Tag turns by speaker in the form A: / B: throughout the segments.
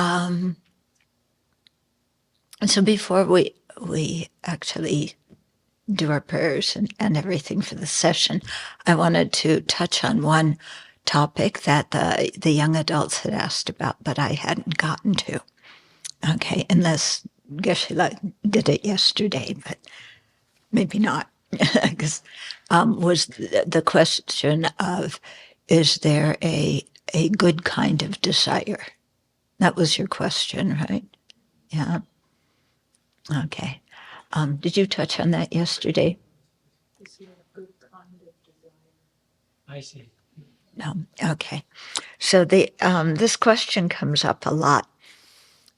A: Um, and so before we actually do our prayers and everything for the session, I wanted to touch on one topic that the young adults had asked about, but I hadn't gotten to. Okay, unless Geshe-la did it yesterday, but maybe not. Because was the question of, is there a good kind of desire? That was your question, right? Yeah. Okay. Did you touch on that yesterday?
B: Is there a good kind of desire? I see.
A: No. Okay. So this question comes up a lot.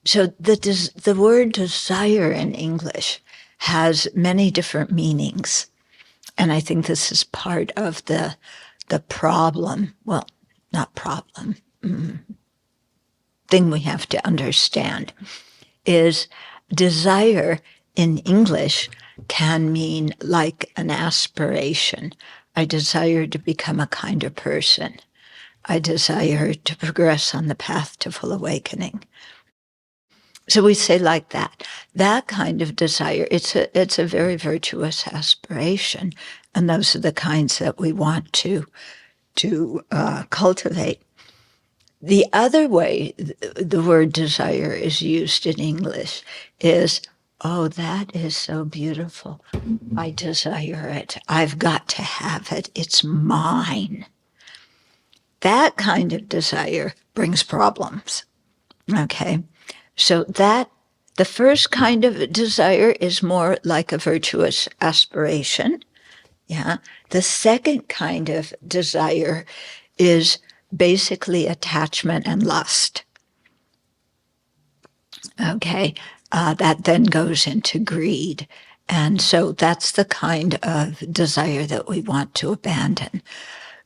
A: So the word desire in English has many different meanings, and I think this is part of the problem. Well, not problem. Thing we have to understand is desire in English can mean like an aspiration. I desire to become a kinder person. I desire to progress on the path to full awakening. So we say like that. That kind of desire, it's a very virtuous aspiration, and those are the kinds that we want to cultivate. The other way the word desire is used in English is, oh, that is so beautiful. I desire it. I've got to have it. It's mine. That kind of desire brings problems. Okay. So the first kind of desire is more like a virtuous aspiration. Yeah. The second kind of desire is basically attachment and lust. Okay. That then goes into greed. And so that's the kind of desire that we want to abandon.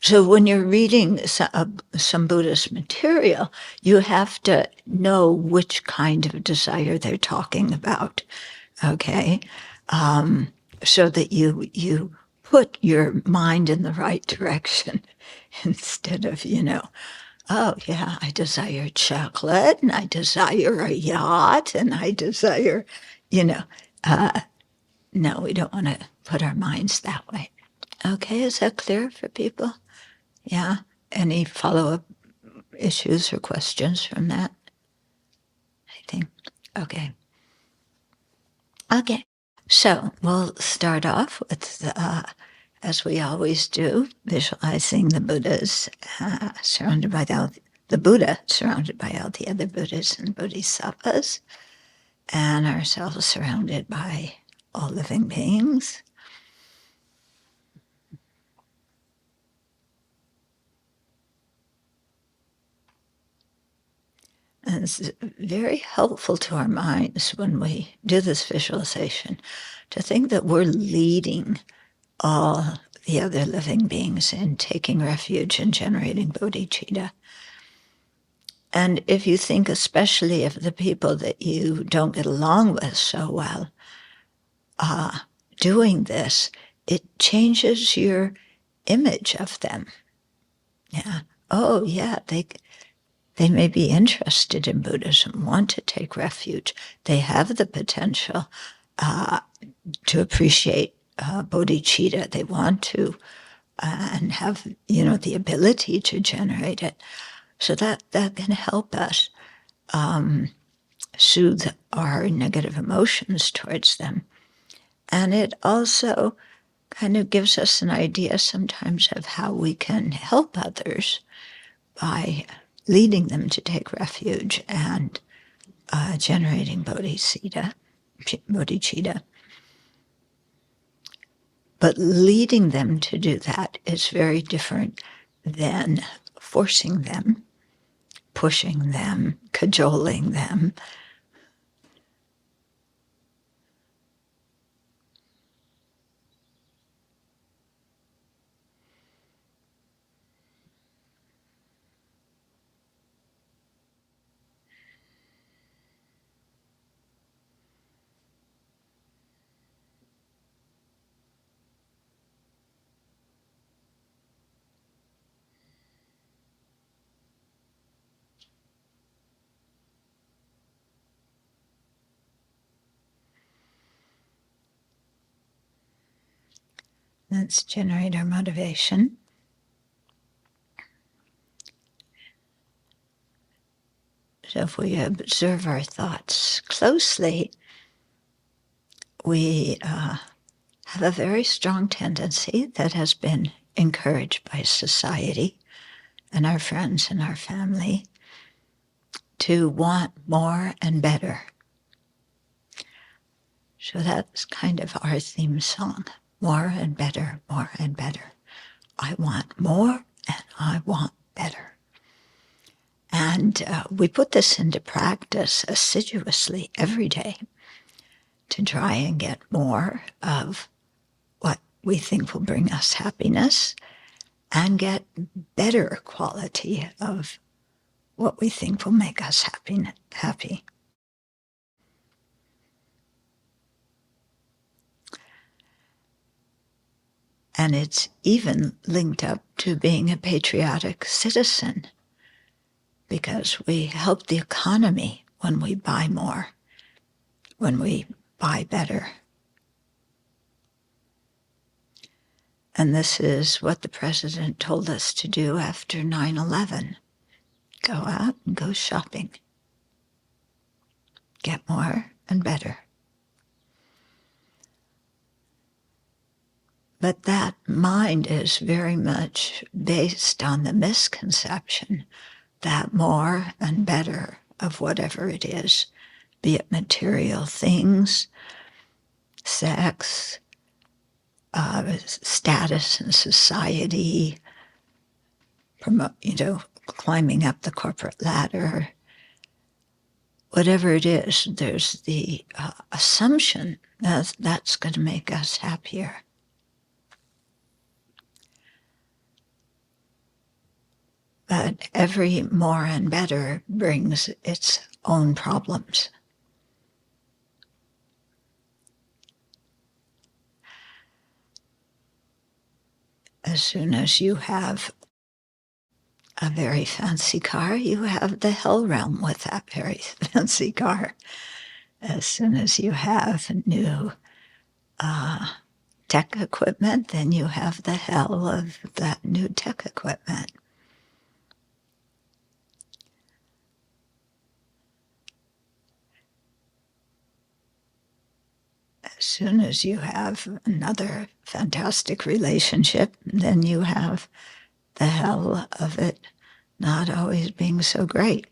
A: So when you're reading some Buddhist material, you have to know which kind of desire they're talking about, okay? So that you put your mind in the right direction instead of, oh yeah, I desire chocolate and I desire a yacht and I desire, no, we don't want to put our minds that way. Okay, is that clear for people? Yeah. Any follow-up issues or questions from that? I think. Okay. Okay. So we'll start off with, as we always do, visualizing the Buddhas surrounded by the Buddha surrounded by all the other Buddhas and Bodhisattvas, and ourselves surrounded by all living beings. And it's very helpful to our minds when we do this visualization to think that we're leading all the other living beings in taking refuge and generating bodhicitta. And if you think especially of the people that you don't get along with so well, doing this, it changes your image of them. Yeah. Oh, yeah, they may be interested in Buddhism, want to take refuge. They have the potential to appreciate bodhicitta. They want to and have, the ability to generate it. So that can help us soothe our negative emotions towards them. And it also kind of gives us an idea sometimes of how we can help others by leading them to take refuge and generating bodhicitta. But leading them to do that is very different than forcing them, pushing them, cajoling them. Let's generate our motivation. So if we observe our thoughts closely, we have a very strong tendency that has been encouraged by society and our friends and our family to want more and better. So that's kind of our theme song, more and better, more and better. I want more and I want better. And we put this into practice assiduously every day to try and get more of what we think will bring us happiness and get better quality of what we think will make us happy. And it's even linked up to being a patriotic citizen, because we help the economy when we buy more, when we buy better. And this is what the president told us to do after 9/11. Go out and go shopping. Get more and better. But that mind is very much based on the misconception that more and better of whatever it is, be it material things, sex, status in society, climbing up the corporate ladder, whatever it is, there's the assumption that that's going to make us happier. But every more and better brings its own problems. As soon as you have a very fancy car, you have the hell realm with that very fancy car. As soon as you have new tech equipment, then you have the hell of that new tech equipment. As soon as you have another fantastic relationship, then you have the hell of it not always being so great.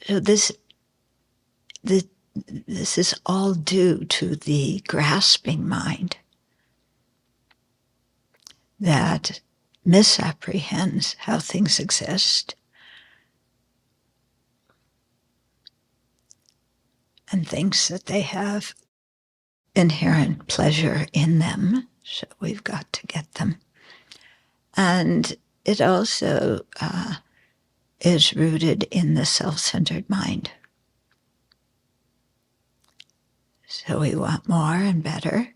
A: So this is all due to the grasping mind that misapprehends how things exist and thinks that they have inherent pleasure in them, so we've got to get them. And it also is rooted in the self-centered mind. So we want more and better,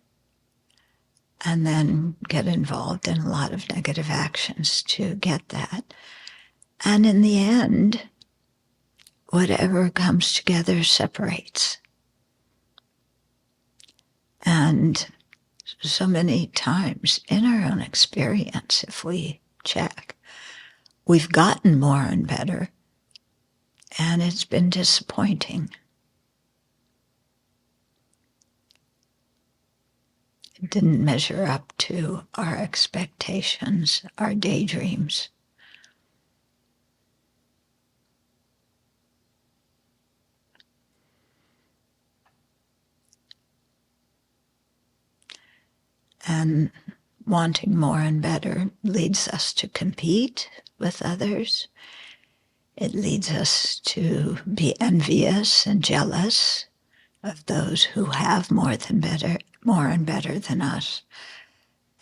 A: and then get involved in a lot of negative actions to get that. And in the end, whatever comes together separates. And so many times in our own experience, if we check, we've gotten more and better, and it's been disappointing. It didn't measure up to our expectations, our daydreams. And wanting more and better leads us to compete with others. It leads us to be envious and jealous of those who have more and better than us.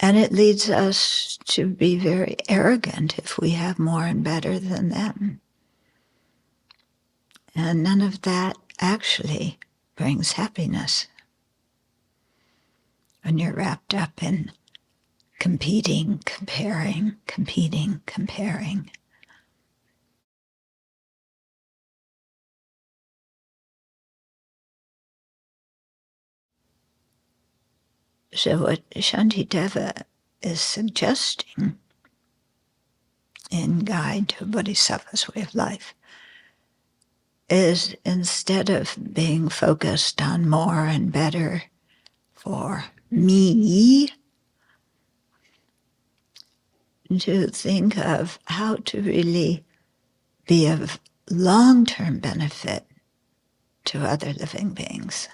A: And it leads us to be very arrogant if we have more and better than them. And none of that actually brings happiness. When you're wrapped up in competing, comparing. So what Shantideva is suggesting in Guide to a Bodhisattva's Way of Life is, instead of being focused on more and better for me, to think of how to really be of long-term benefit to other living beings.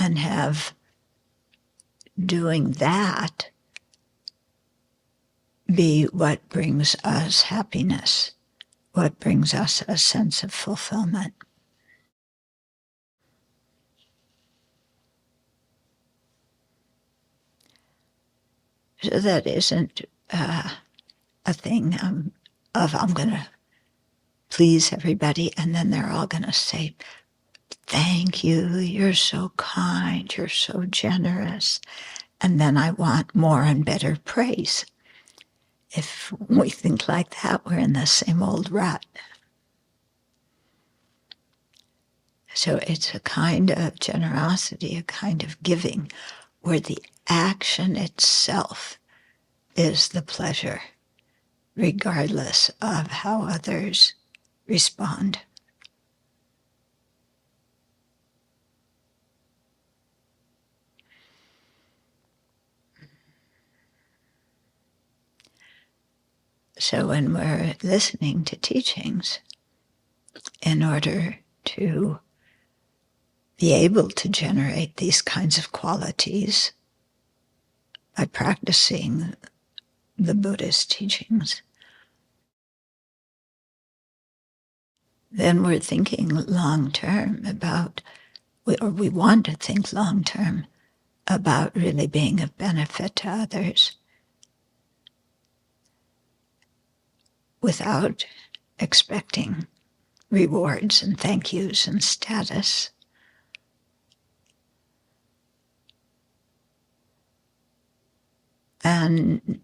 A: And have doing that be what brings us happiness, what brings us a sense of fulfillment. So that isn't a thing of I'm going to please everybody, and then they're all going to say, thank you, you're so kind, you're so generous, and then I want more and better praise. If we think like that, we're in the same old rut. So it's a kind of generosity, a kind of giving, where the action itself is the pleasure, regardless of how others respond. So when we're listening to teachings, in order to be able to generate these kinds of qualities by practicing the Buddha's teachings, then we're thinking long-term about, or we want to think long-term about really being of benefit to others without expecting rewards and thank yous and status. And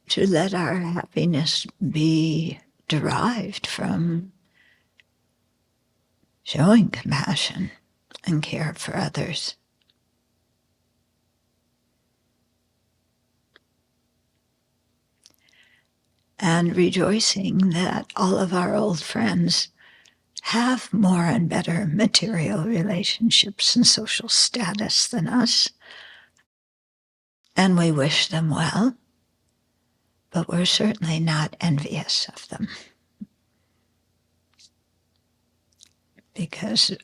A: to let our happiness be derived from showing compassion and care for others. And rejoicing that all of our old friends have more and better material relationships and social status than us. And we wish them well, but we're certainly not envious of them. Because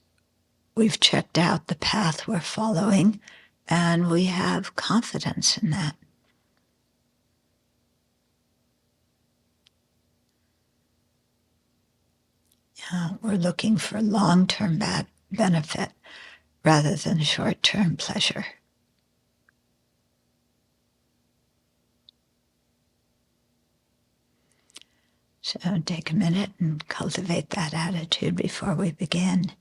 A: we've checked out the path we're following, and we have confidence in that. We're looking for long-term benefit rather than short-term pleasure. So take a minute and cultivate that attitude before we begin.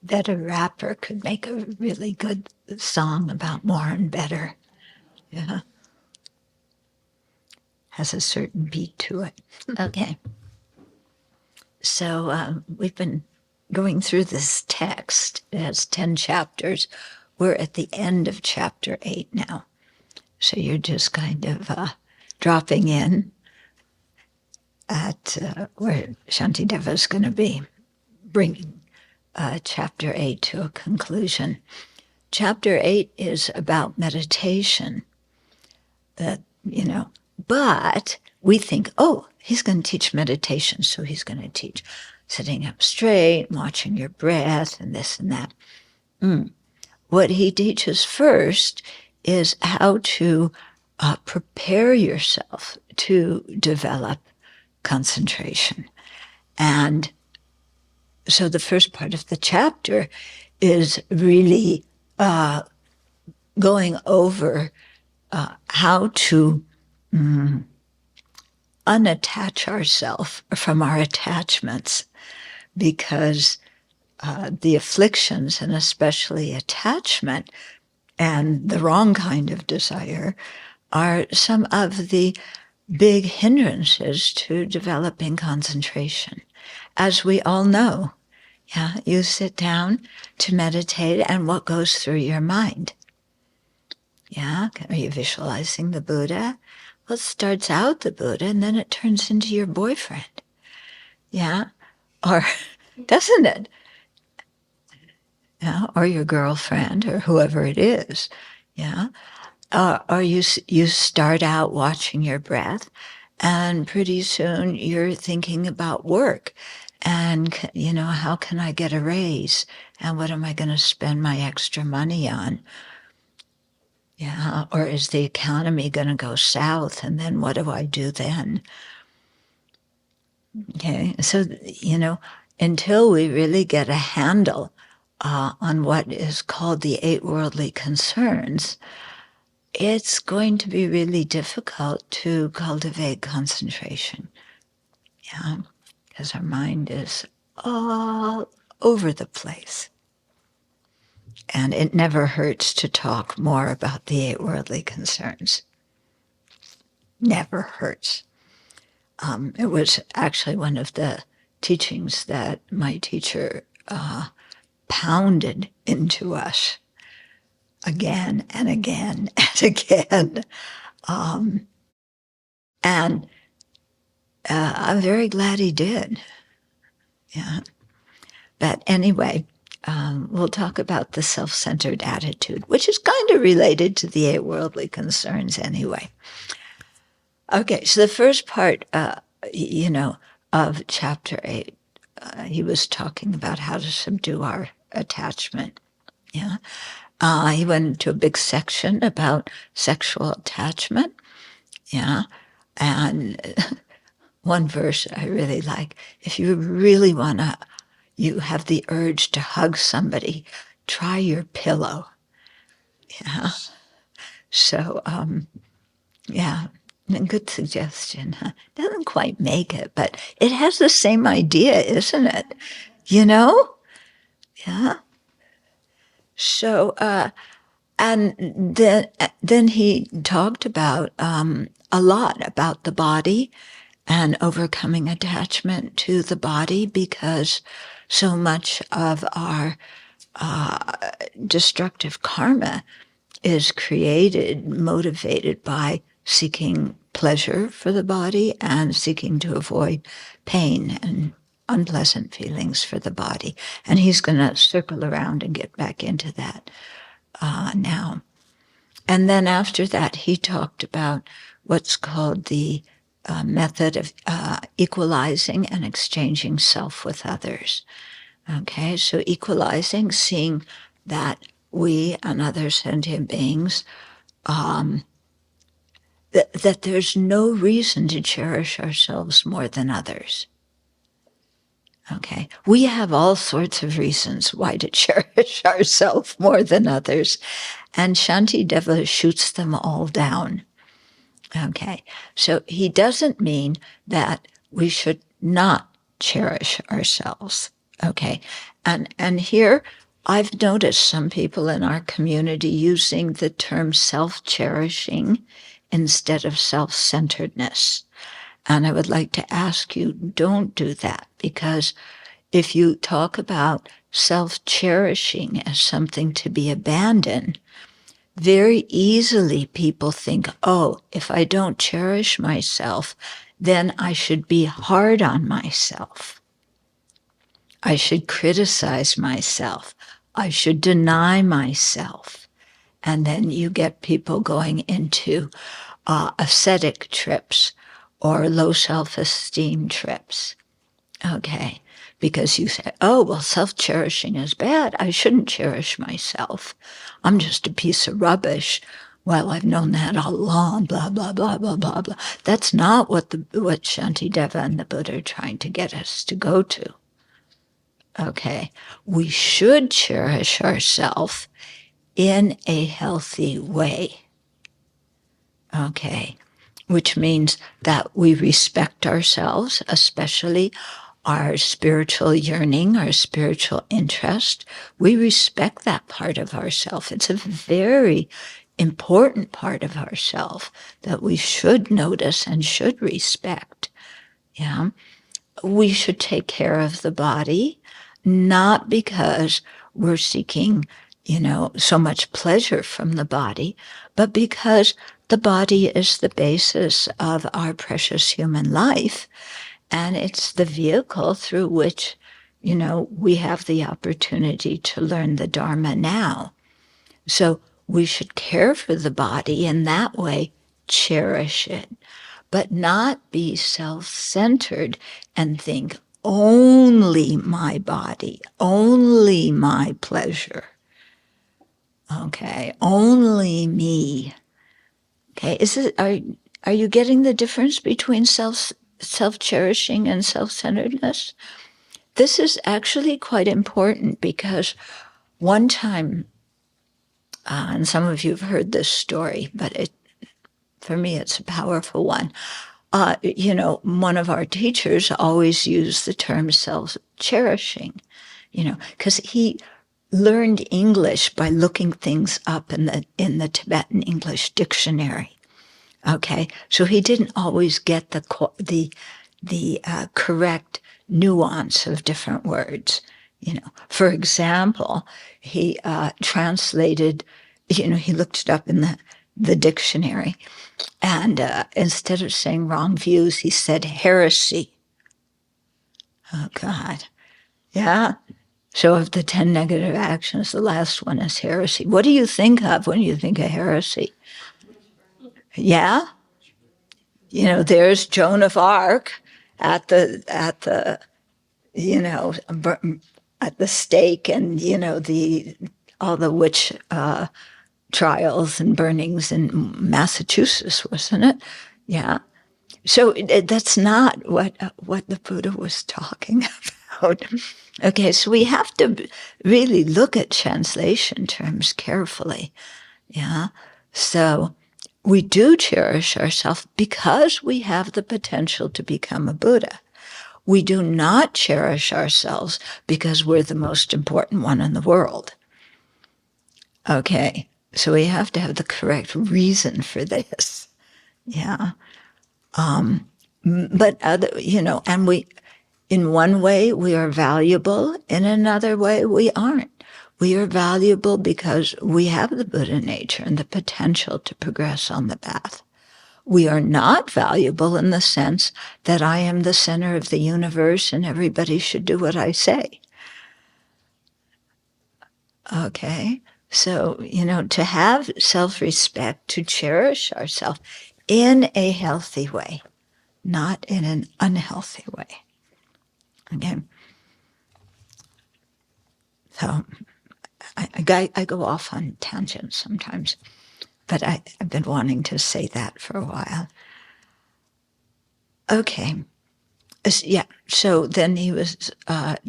A: I bet a rapper could make a really good song about more and better. Yeah. Has a certain beat to it. Okay. So we've been going through this text. It has 10 chapters. We're at the end of chapter 8 now. So you're just kind of dropping in at where Shantideva is going to be bringing chapter 8 to a conclusion. Chapter 8 is about meditation. But we think, oh, he's going to teach meditation, so he's going to teach sitting up straight, watching your breath, and this and that. What he teaches first is how to prepare yourself to develop concentration. And so the first part of the chapter is really going over how to unattach ourselves from our attachments, because the afflictions, and especially attachment and the wrong kind of desire, are some of the big hindrances to developing concentration. As we all know, you sit down to meditate, and what goes through your mind? Are you visualizing the Buddha? Well, it starts out the Buddha, and then it turns into your boyfriend. Or doesn't it? Or your girlfriend, or whoever it is. Or you start out watching your breath, and pretty soon you're thinking about work, and how can I get a raise, and what am I going to spend my extra money on? Or is the economy going to go south, and then what do I do then? Okay, so until we really get a handle on what is called the 8 worldly concerns, it's going to be really difficult to cultivate concentration. Because our mind is all over the place. And it never hurts to talk more about the 8 worldly concerns. Never hurts. It was actually one of the teachings that my teacher pounded into us again and again and again. And I'm very glad he did. But anyway, we'll talk about the self-centered attitude, which is kind of related to the 8 worldly concerns anyway. Okay, so the first part, of chapter 8, he was talking about how to subdue our attachment. He went into a big section about sexual attachment. And one verse I really like: if you really you have the urge to hug somebody, try your pillow. So, a good suggestion, huh? Doesn't quite make it, but it has the same idea, isn't it? So, and then he talked about a lot about the body and overcoming attachment to the body, because so much of our destructive karma is motivated by seeking pleasure for the body and seeking to avoid pain and unpleasant feelings for the body. And he's going to circle around and get back into that now. And then after that, he talked about what's called the method of equalizing and exchanging self with others. Okay, so equalizing, seeing that we and other sentient beings, that there's no reason to cherish ourselves more than others. Okay, we have all sorts of reasons why to cherish ourselves more than others, and Shantideva shoots them all down. Okay, so he doesn't mean that we should not cherish ourselves. Okay, and here I've noticed some people in our community using the term self-cherishing instead of self-centeredness. And I would like to ask you, don't do that, because if you talk about self-cherishing as something to be abandoned, very easily people think, oh, if I don't cherish myself, then I should be hard on myself. I should criticize myself. I should deny myself. And then you get people going into ascetic trips or low self-esteem trips. Okay, because you say, oh, well, self-cherishing is bad. I shouldn't cherish myself. I'm just a piece of rubbish. Well, I've known that all along, blah, blah, blah, blah, blah, blah. That's not what Shantideva and the Buddha are trying to get us to go to. Okay, we should cherish ourselves in a healthy way. Okay, which means that we respect ourselves, especially our spiritual yearning, our spiritual interest. We respect that part of ourself. It's a very important part of ourself that we should notice and should respect. Yeah, we should take care of the body, not because we're seeking, so much pleasure from the body, but because the body is the basis of our precious human life. And it's the vehicle through which, we have the opportunity to learn the Dharma now. So we should care for the body in that way, cherish it, but not be self-centered and think, only my body, only my pleasure. Okay, only me. Okay, are you getting the difference between self-cherishing and self-centeredness? This is actually quite important because one time, and some of you have heard this story, but for me it's a powerful one. One of our teachers always used the term self-cherishing, because he learned English by looking things up in the Tibetan English dictionary. Okay, so he didn't always get the correct nuance of different words. For example, he translated. He looked it up in the dictionary, and instead of saying wrong views, he said heresy. Oh God, yeah. So of the 10 negative actions, the last one is heresy. What do you think of when you think of heresy? Yeah? There's Joan of Arc at the stake, and all the witch trials and burnings in Massachusetts, wasn't it? Yeah. So that's not what the Buddha was talking about. Okay, so we have to really look at translation terms carefully. Yeah. So we do cherish ourselves because we have the potential to become a Buddha. We do not cherish ourselves because we're the most important one in the world. Okay, so we have to have the correct reason for this. Yeah. But and in one way we are valuable, in another way we aren't. We are valuable because we have the Buddha nature and the potential to progress on the path. We are not valuable in the sense that I am the center of the universe and everybody should do what I say. Okay, so, to have self-respect, to cherish ourselves in a healthy way, not in an unhealthy way. Okay. So I go off on tangents sometimes, but I've been wanting to say that for a while. Okay. Yeah. So then he was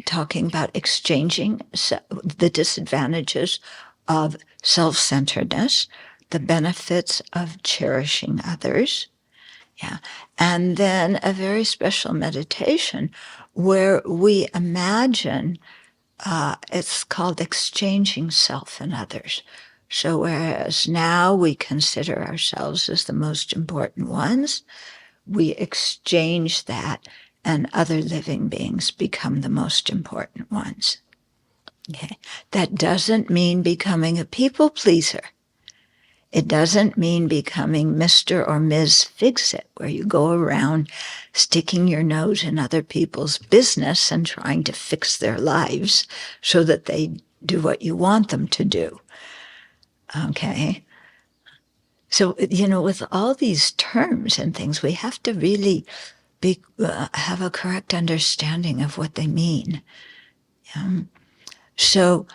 A: talking about exchanging the disadvantages of self-centeredness, the benefits of cherishing others. Yeah. And then a very special meditation where we imagine, it's called exchanging self and others. So whereas now we consider ourselves as the most important ones, we exchange that and other living beings become the most important ones. Okay. That doesn't mean becoming a people pleaser. It doesn't mean becoming Mr. or Ms. Fix-It, where you go around sticking your nose in other people's business and trying to fix their lives so that they do what you want them to do. Okay? So, with all these terms and things, we have to really have a correct understanding of what they mean. So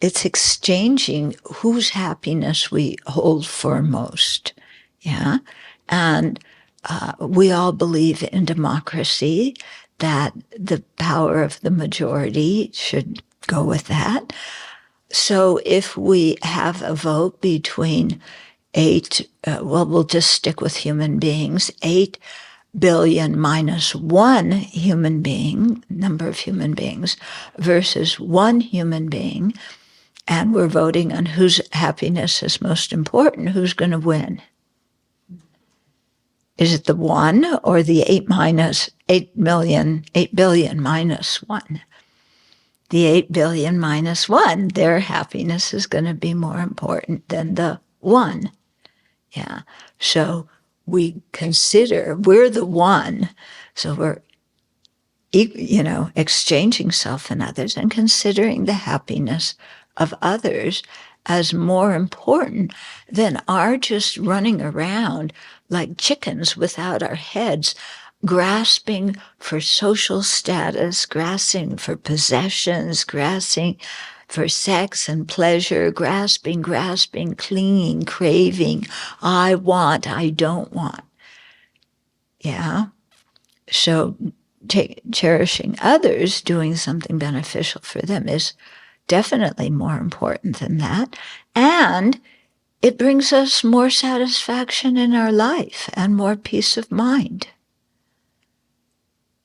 A: it's exchanging whose happiness we hold foremost. Yeah. And we all believe in democracy, that the power of the majority should go with that. So if we have a vote between we'll just stick with human beings, 8 billion minus one human being, number of human beings, versus one human being, and we're voting on whose happiness is most important, who's going to win? Is it the one or the 8 billion minus one? The 8 billion minus one, their happiness is going to be more important than the one. Yeah. So we consider we're the one. So we're, exchanging self and others and considering the happiness of others as more important than our just running around like chickens without our heads, grasping for social status, grasping for possessions, grasping for sex and pleasure, grasping, clinging, craving, I want, I don't want. Yeah. So cherishing others, doing something beneficial for them is definitely more important than that. And it brings us more satisfaction in our life and more peace of mind.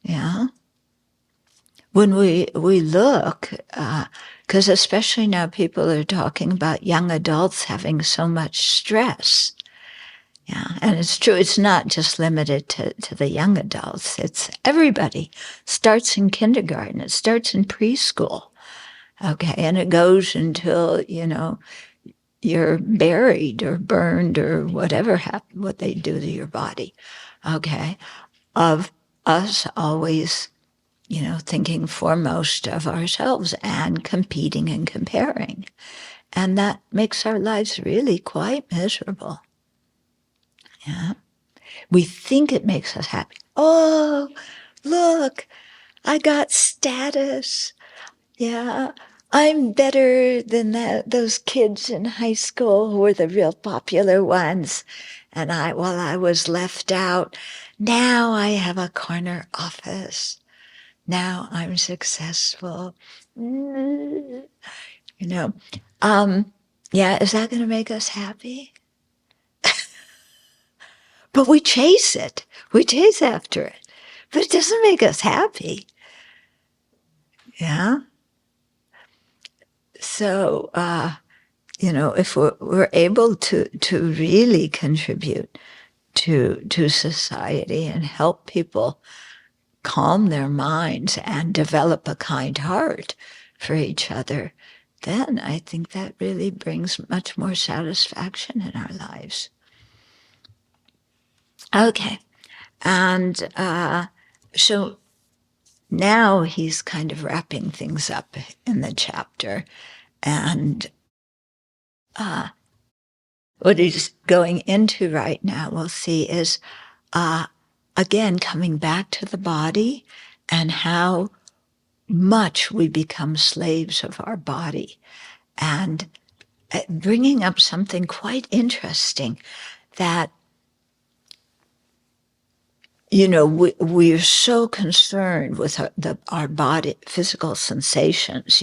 A: Yeah. When we look, because especially now people are talking about young adults having so much stress. Yeah, and it's true. It's not just limited to the young adults. It's everybody. It starts in kindergarten. It starts in preschool. Okay, and it goes until, you're buried or burned or whatever happened, what they do to your body. Okay, of us always, thinking foremost of ourselves and competing and comparing. And that makes our lives really quite miserable. Yeah. We think it makes us happy. Oh, look, I got status. Yeah, I'm better than those kids in high school who were the real popular ones. And while I was left out, now I have a corner office. Now I'm successful. Yeah, is that going to make us happy? But we chase it. We chase after it. But it doesn't make us happy. Yeah? So, if we're able to really contribute to society and help people calm their minds and develop a kind heart for each other, then I think that really brings much more satisfaction in our lives. Okay. And so now he's kind of wrapping things up in the chapter. And what he's going into right now, we'll see, is again coming back to the body and how much we become slaves of our body. And bringing up something quite interesting that we're so concerned with our body, physical sensations.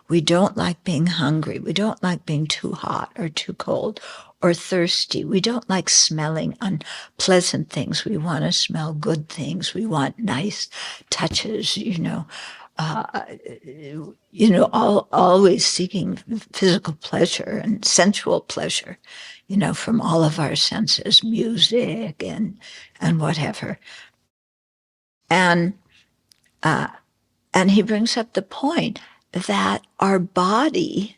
A: We don't like being hungry. We don't like being too hot or too cold or thirsty. We don't like smelling unpleasant things. We want to smell good things. We want nice touches, always seeking physical pleasure and sensual pleasure, from all of our senses, music and whatever. And he brings up the point that our body,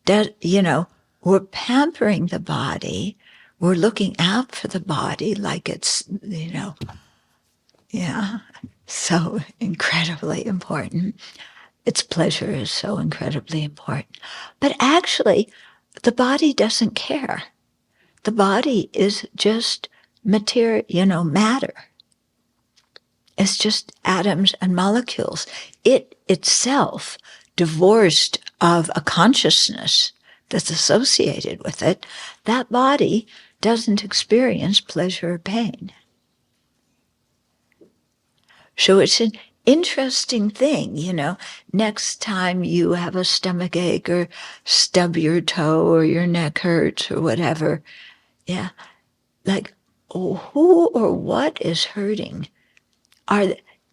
A: we're pampering the body, we're looking out for the body like it's, so incredibly important. Its pleasure is so incredibly important. But actually, the body doesn't care. The body is just matter. It's just atoms and molecules. It itself, divorced of a consciousness that's associated with it, that body doesn't experience pleasure or pain. So it's an interesting thing, next time you have a stomach ache or stub your toe or your neck hurts or whatever, like, who or what is hurting?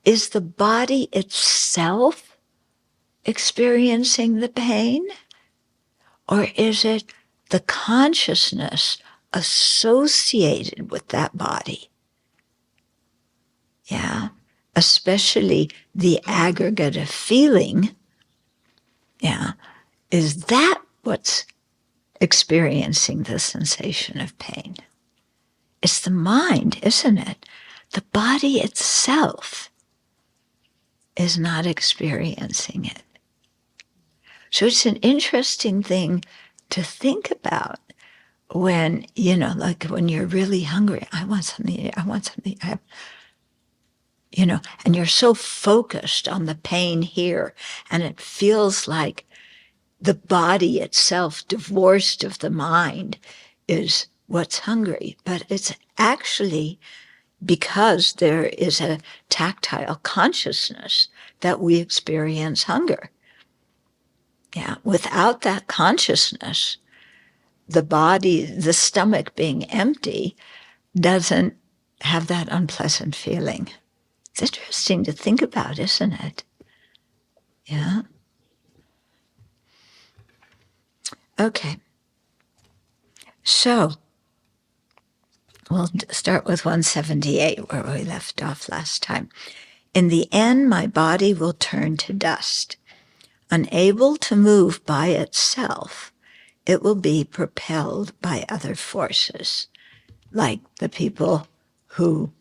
A: Is the body itself experiencing the pain? Or is it the consciousness associated with that body? Yeah. Especially the aggregate of feeling. Yeah. Is that what's experiencing the sensation of pain? It's the mind, isn't it? The body itself is not experiencing it. So it's an interesting thing to think about when, like when you're really hungry, I want something, and you're so focused on the pain here, and it feels like the body itself, divorced of the mind, is what's hungry. But it's actually because there is a tactile consciousness that we experience hunger. Yeah, without that consciousness, the body, the stomach being empty, doesn't have that unpleasant feeling. It's interesting to think about, isn't it? Yeah. Okay. So, we'll start with 178, where we left off last time. In the end, my body will turn to dust. Unable to move by itself, it will be propelled by other forces, like the people who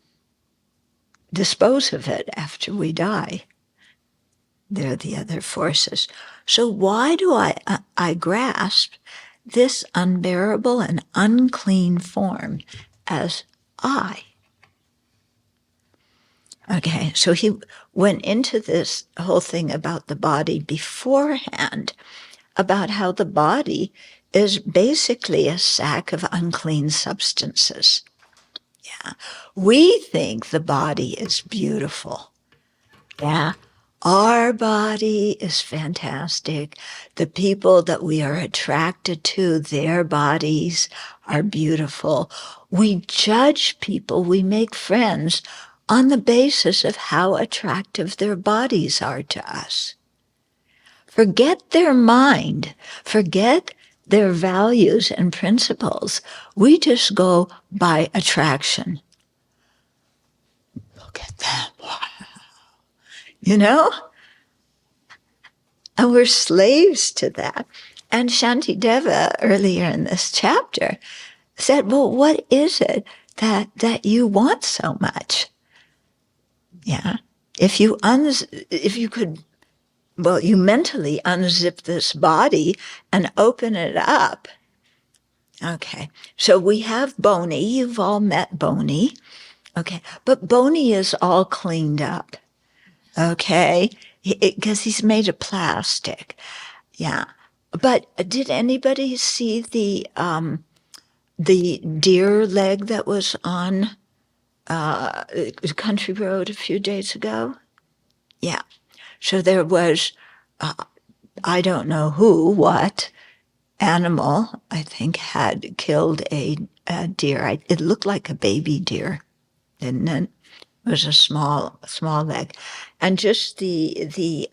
A: dispose of it after we die. They're the other forces. So why do I grasp this unbearable and unclean form as I? Okay, so he went into this whole thing about the body beforehand, about how the body is basically a sack of unclean substances. Yeah, we think the body is beautiful. Yeah, our body is fantastic. The people that we are attracted to, their bodies are beautiful. We judge people, we make friends on the basis of how attractive their bodies are to us. Forget their mind, forget their values and principles. We just go by attraction. Look at them. Wow. And we're slaves to that. And Shantideva, earlier in this chapter, said, well, what is it that you want so much? Yeah. If you could, you mentally unzip this body and open it up. Okay. So we have Boney. You've all met Boney. Okay. But Boney is all cleaned up. Okay. Because he's made of plastic. Yeah. But did anybody see the deer leg that was on Country Road a few days ago? Yeah. So there was, I don't know what animal, I think, had killed a deer. It looked like a baby deer, didn't it? It was a small leg. And just the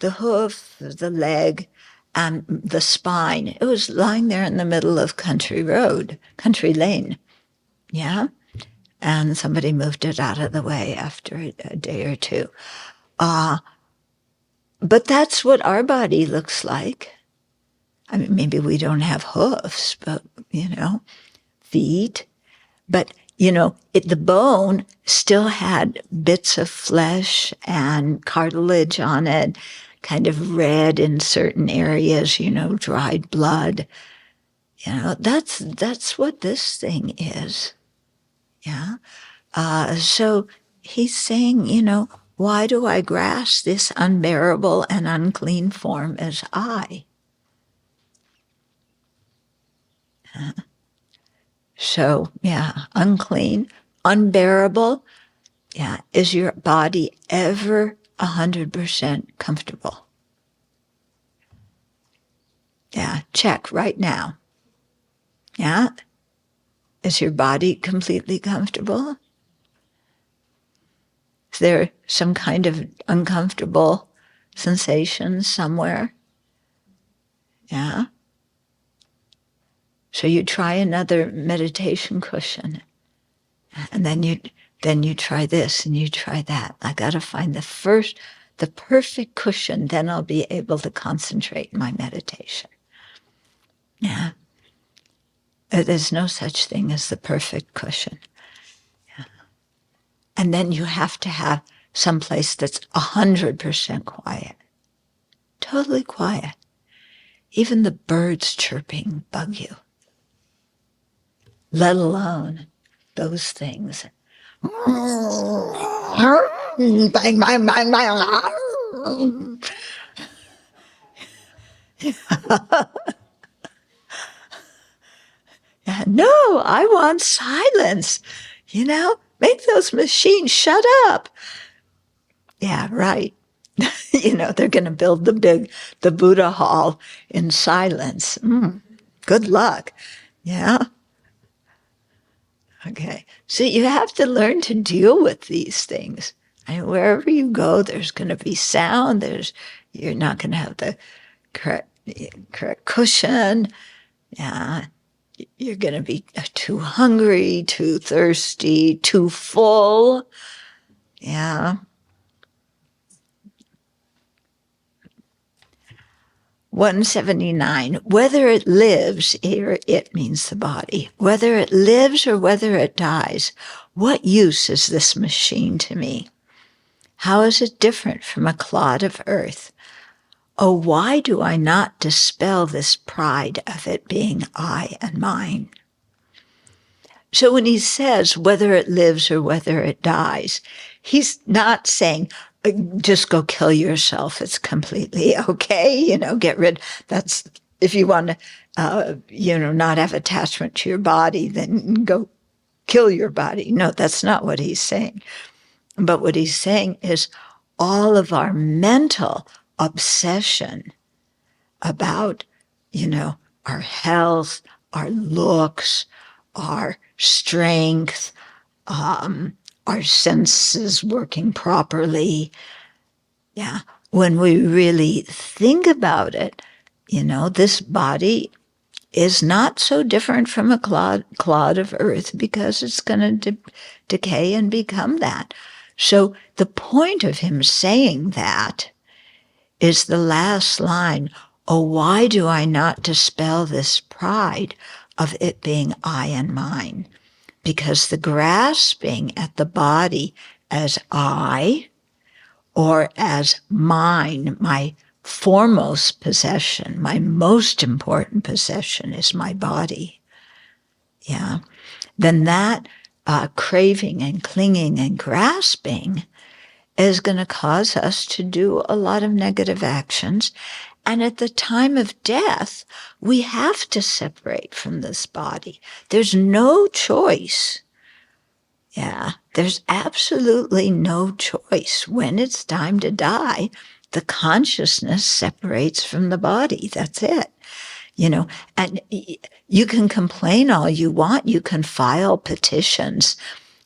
A: hoof, the leg, and the spine, it was lying there in the middle of Country Lane. Yeah? And somebody moved it out of the way after a day or two. But that's what our body looks like. I mean, maybe we don't have hoofs, but, feet. But, the bone still had bits of flesh and cartilage on it, kind of red in certain areas, dried blood. That's what this thing is. Yeah. So he's saying, why do I grasp this unbearable and unclean form as I? So, yeah, unclean, unbearable. Yeah, is your body ever 100% comfortable? Yeah, check right now. Yeah, is your body completely comfortable? Is there some kind of uncomfortable sensation somewhere? Yeah. So you try another meditation cushion, and then you try this and you try that. I got to find the perfect cushion, then I'll be able to concentrate my meditation. Yeah. There's no such thing as the perfect cushion. Yeah. And then you have to have some place that's 100% quiet. Totally quiet. Even the birds chirping bug you. Let alone those things. Bang, bang, bang, bang. No, I want silence. Make those machines shut up. Yeah, right. They're going to build the Buddha hall in silence. Good luck. Yeah. Okay. So you have to learn to deal with these things. Wherever you go, there's going to be sound. You're not going to have the correct cushion. Yeah. You're going to be too hungry, too thirsty, too full. Yeah. 179, whether it lives, here it means the body, whether it lives or whether it dies, what use is this machine to me? How is it different from a clod of earth? Oh, why do I not dispel this pride of it being I and mine? So when he says whether it lives or whether it dies, he's not saying, just go kill yourself. It's completely okay. Get rid. That's if you want to, not have attachment to your body, then go kill your body. No, that's not what he's saying. But what he's saying is all of our mental obsession about, our health, our looks, our strength, our senses working properly. Yeah. When we really think about it, this body is not so different from a clod of earth because it's going to decay and become that. So the point of him saying that is the last line. Oh, why do I not dispel this pride of it being I and mine? Because the grasping at the body as I or as mine, my foremost possession, my most important possession is my body. Yeah. Then that craving and clinging and grasping is going to cause us to do a lot of negative actions. And at the time of death, we have to separate from this body. There's no choice. Yeah, there's absolutely no choice. When it's time to die, the consciousness separates from the body. That's it. And you can complain all you want. You can file petitions.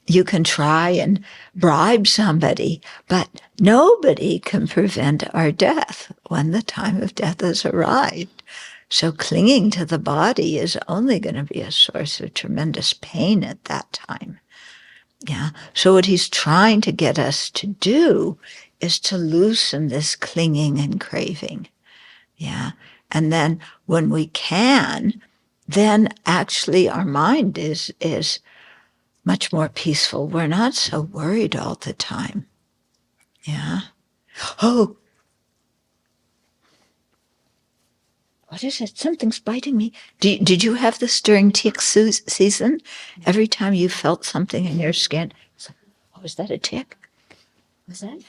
A: You can try and bribe somebody, but nobody can prevent our death when the time of death has arrived. So clinging to the body is only going to be a source of tremendous pain at that time. Yeah. So what he's trying to get us to do is to loosen this clinging and craving. Yeah. And then when we can, then actually our mind is much more peaceful. We're not so worried all the time. Yeah. Oh, what is it? Something's biting me. Did you have this during tick season? Every time you felt something in your skin, it's like, oh, is that a tick? Was that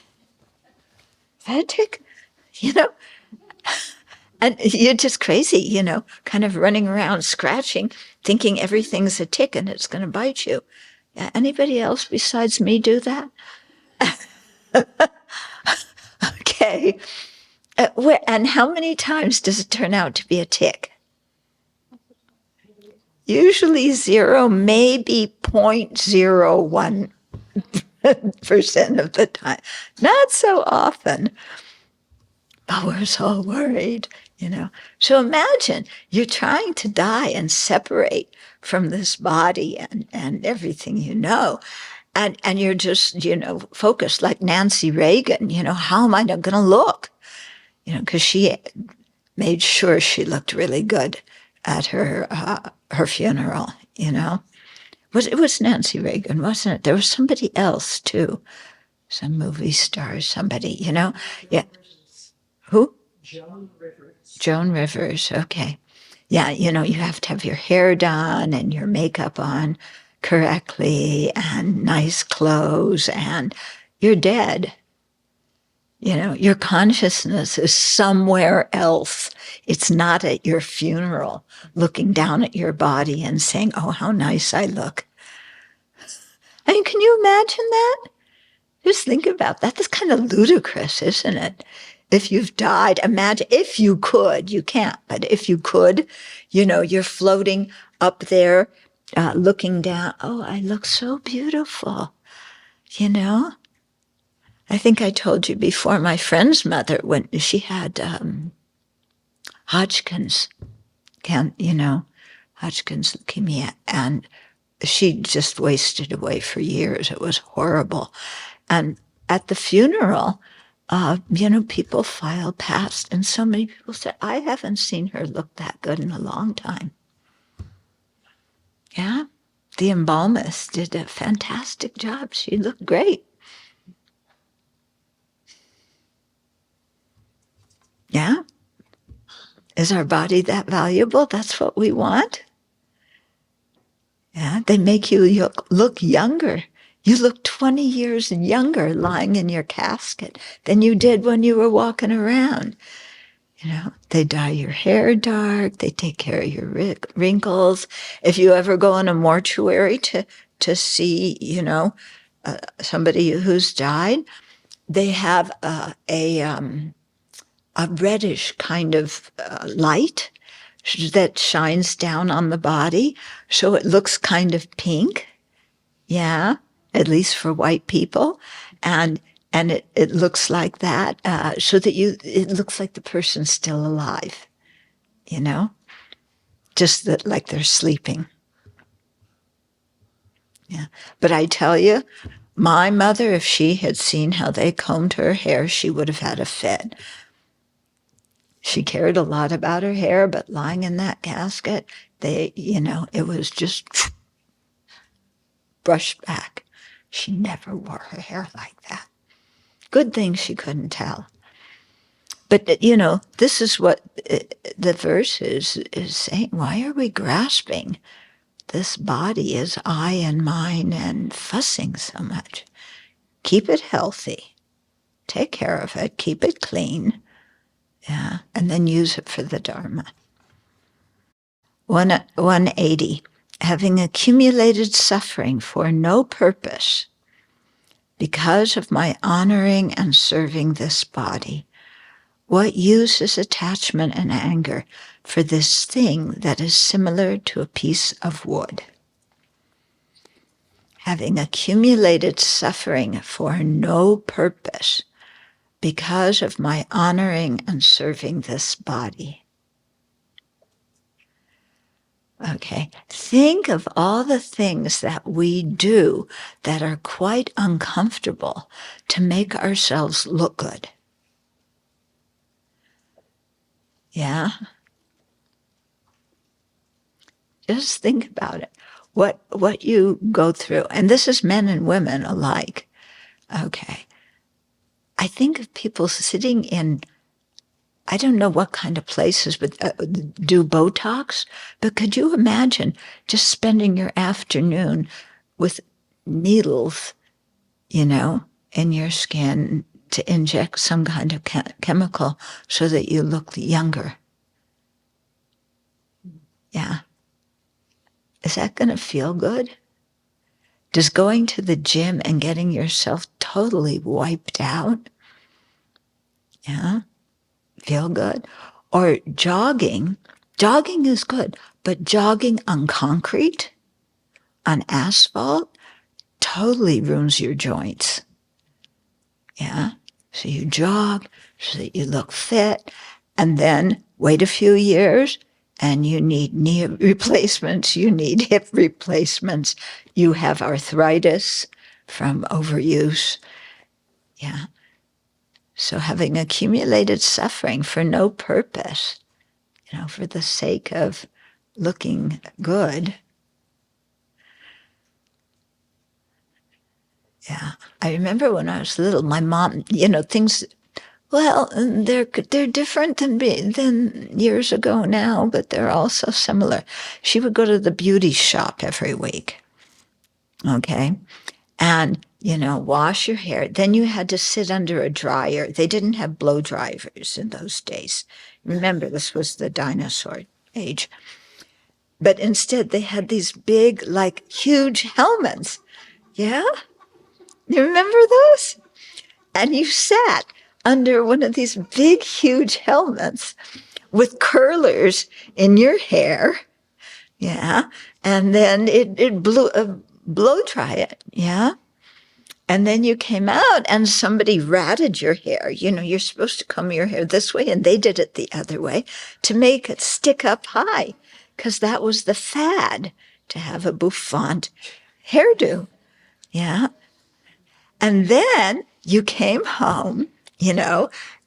A: a tick? You know? And you're just crazy, you know, kind of running around scratching, thinking everything's a tick and it's going to bite you. Anybody else besides me do that? Okay. And how many times does it turn out to be a tick? Usually 0, maybe 0.01% of the time. Not so often. But we're so worried, you know. So imagine you're trying to die and separate from this body and everything you know. And you're just, you know, focused like Nancy Reagan, you know, how am I going to look? You know, because she made sure she looked really good at her funeral, you know. It was Nancy Reagan, wasn't it? There was somebody else too. Some movie star, somebody, you know. Yeah. Who?
B: Joan Rivers.
A: Joan Rivers, okay. Yeah, you know, you have to have your hair done and your makeup on correctly and nice clothes, and you're dead. You know, your consciousness is somewhere else. It's not at your funeral, looking down at your body and saying, oh, how nice I look. I mean, can you imagine that? Just think about that. That's kind of ludicrous, isn't it? If you've died, imagine, if you could, you can't, but if you could, you know, you're floating up there, looking down. Oh, I look so beautiful, you know? I think I told you before, my friend's mother, when she had Hodgkin's, Hodgkin's leukemia, and she just wasted away for years. It was horrible. And at the funeral, you know, people filed past, and so many people said, I haven't seen her look that good in a long time. Yeah, the embalmist did a fantastic job. She looked great. Yeah? Is our body that valuable? That's what we want? Yeah, they make you look younger. You look 20 years younger lying in your casket than you did when you were walking around. You know, they dye your hair dark. They take care of your wrinkles. If you ever go in a mortuary to see, you know, somebody who's died, they have a reddish kind of light that shines down on the body, so it looks kind of pink. Yeah. At least for white people, and it looks like that, so that it looks like the person's still alive, you know, just that like they're sleeping. Yeah, but I tell you, my mother, if she had seen how they combed her hair, she would have had a fit. She cared a lot about her hair, but lying in that casket, it was just brushed back. She never wore her hair like that. Good thing she couldn't tell. But, you know, this is what the verse is saying. Why are we grasping this body as I and mine and fussing so much? Keep it healthy. Take care of it. Keep it clean. Yeah, and then use it for the Dharma. 180. Having accumulated suffering for no purpose, because of my honoring and serving this body, what use is attachment and anger for this thing that is similar to a piece of wood? Having accumulated suffering for no purpose, because of my honoring and serving this body. Okay, think of all the things that we do that are quite uncomfortable to make ourselves look good. Yeah? Just think about it. What you go through. And this is men and women alike. Okay. I think of people sitting in I don't know what kind of places but do Botox, but could you imagine just spending your afternoon with needles, in your skin to inject some kind of chemical so that you look younger? Yeah. Is that going to feel good? Does going to the gym and getting yourself totally wiped out, feel good? Or jogging is good, but jogging on concrete, on asphalt, totally ruins your joints. Yeah? So you jog so that you look fit, and then wait a few years, and you need knee replacements, you need hip replacements, you have arthritis from overuse. Yeah. So having accumulated suffering for no purpose, for the sake of looking good. Yeah. I remember when I was little, my mom, things, well, they're different than years ago now, but they're also similar. She would go to the beauty shop every week. Okay. And, wash your hair. Then you had to sit under a dryer. They didn't have blow dryers in those days. Remember, this was the dinosaur age. But instead, they had these big, huge helmets. Yeah? You remember those? And you sat under one of these big, huge helmets with curlers in your hair. Yeah. And then it blow dry it. Yeah. And then you came out and somebody ratted your hair. You're supposed to comb your hair this way, and they did it the other way to make it stick up high, because that was the fad, to have a bouffant hairdo. Yeah. And then you came home,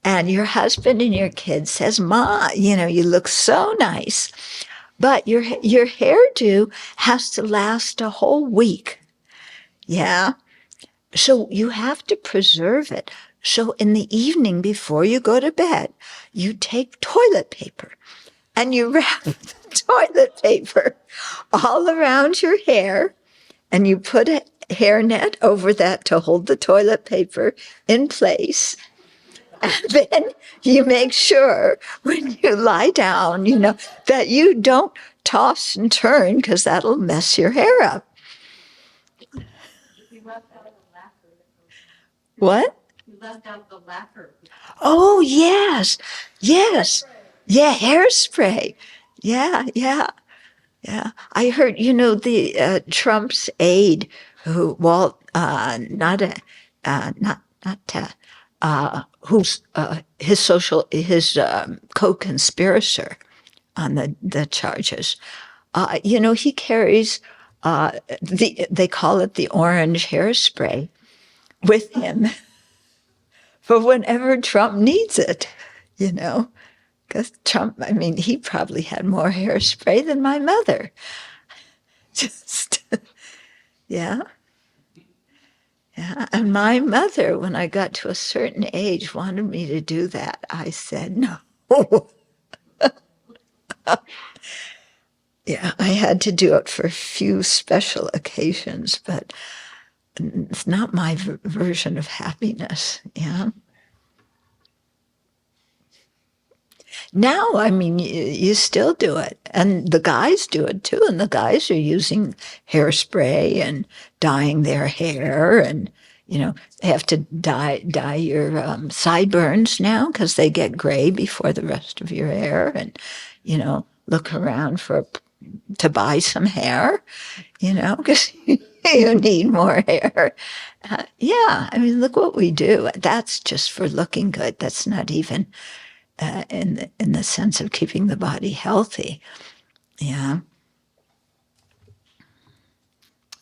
A: and your husband and your kids says, Ma, you look so nice, but your hairdo has to last a whole week. Yeah. So you have to preserve it. So in the evening before you go to bed, you take toilet paper and you wrap the toilet paper all around your hair, and you put a hairnet over that to hold the toilet paper in place. And then you make sure when you lie down, that you don't toss and turn, because that'll mess your hair up. What?
B: You left out the lacquer.
A: Oh, yes. Yes. Yeah, hairspray. Yeah. I heard, the Trump's aide, who who's his co-conspirator on the charges. He carries they call it the orange hairspray with him for whenever Trump needs it, because Trump, he probably had more hairspray than my mother. Just, yeah. Yeah. And my mother, when I got to a certain age, wanted me to do that. I said, no. Yeah, I had to do it for a few special occasions, but it's not my version of happiness. Yeah. Now, you still do it, and the guys do it too, and the guys are using hairspray and dyeing their hair, and they have to dye your sideburns now, because they get gray before the rest of your hair, and look around to buy some hair, because you need more hair. Yeah, look what we do. That's just for looking good. That's not even in the sense of keeping the body healthy. Yeah.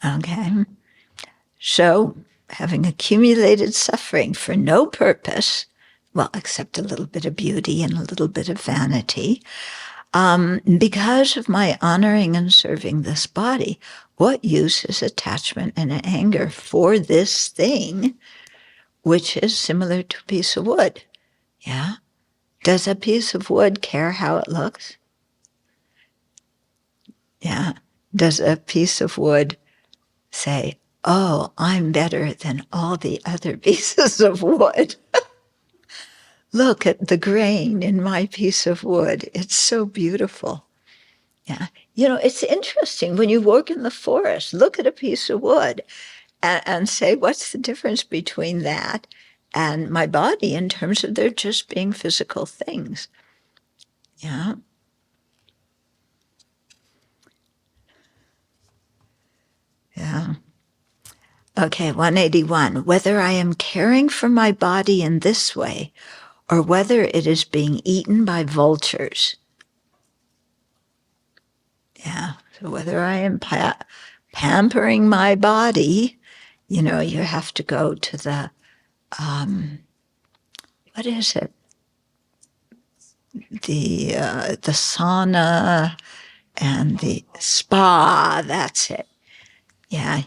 A: Okay. So, having accumulated suffering for no purpose, well, except a little bit of beauty and a little bit of vanity, because of my honoring and serving this body, what use is attachment and anger for this thing, which is similar to a piece of wood? Yeah. Does a piece of wood care how it looks? Yeah. Does a piece of wood say, oh, I'm better than all the other pieces of wood? Look at the grain in my piece of wood. It's so beautiful. Yeah. It's interesting when you work in the forest, look at a piece of wood and say, what's the difference between that and my body in terms of there just being physical things? Yeah. Yeah. Okay, 181. Whether I am caring for my body in this way or whether it is being eaten by vultures. Yeah, so whether I am pampering my body, you have to go to the, what is it? The sauna and the spa, that's it. Yeah,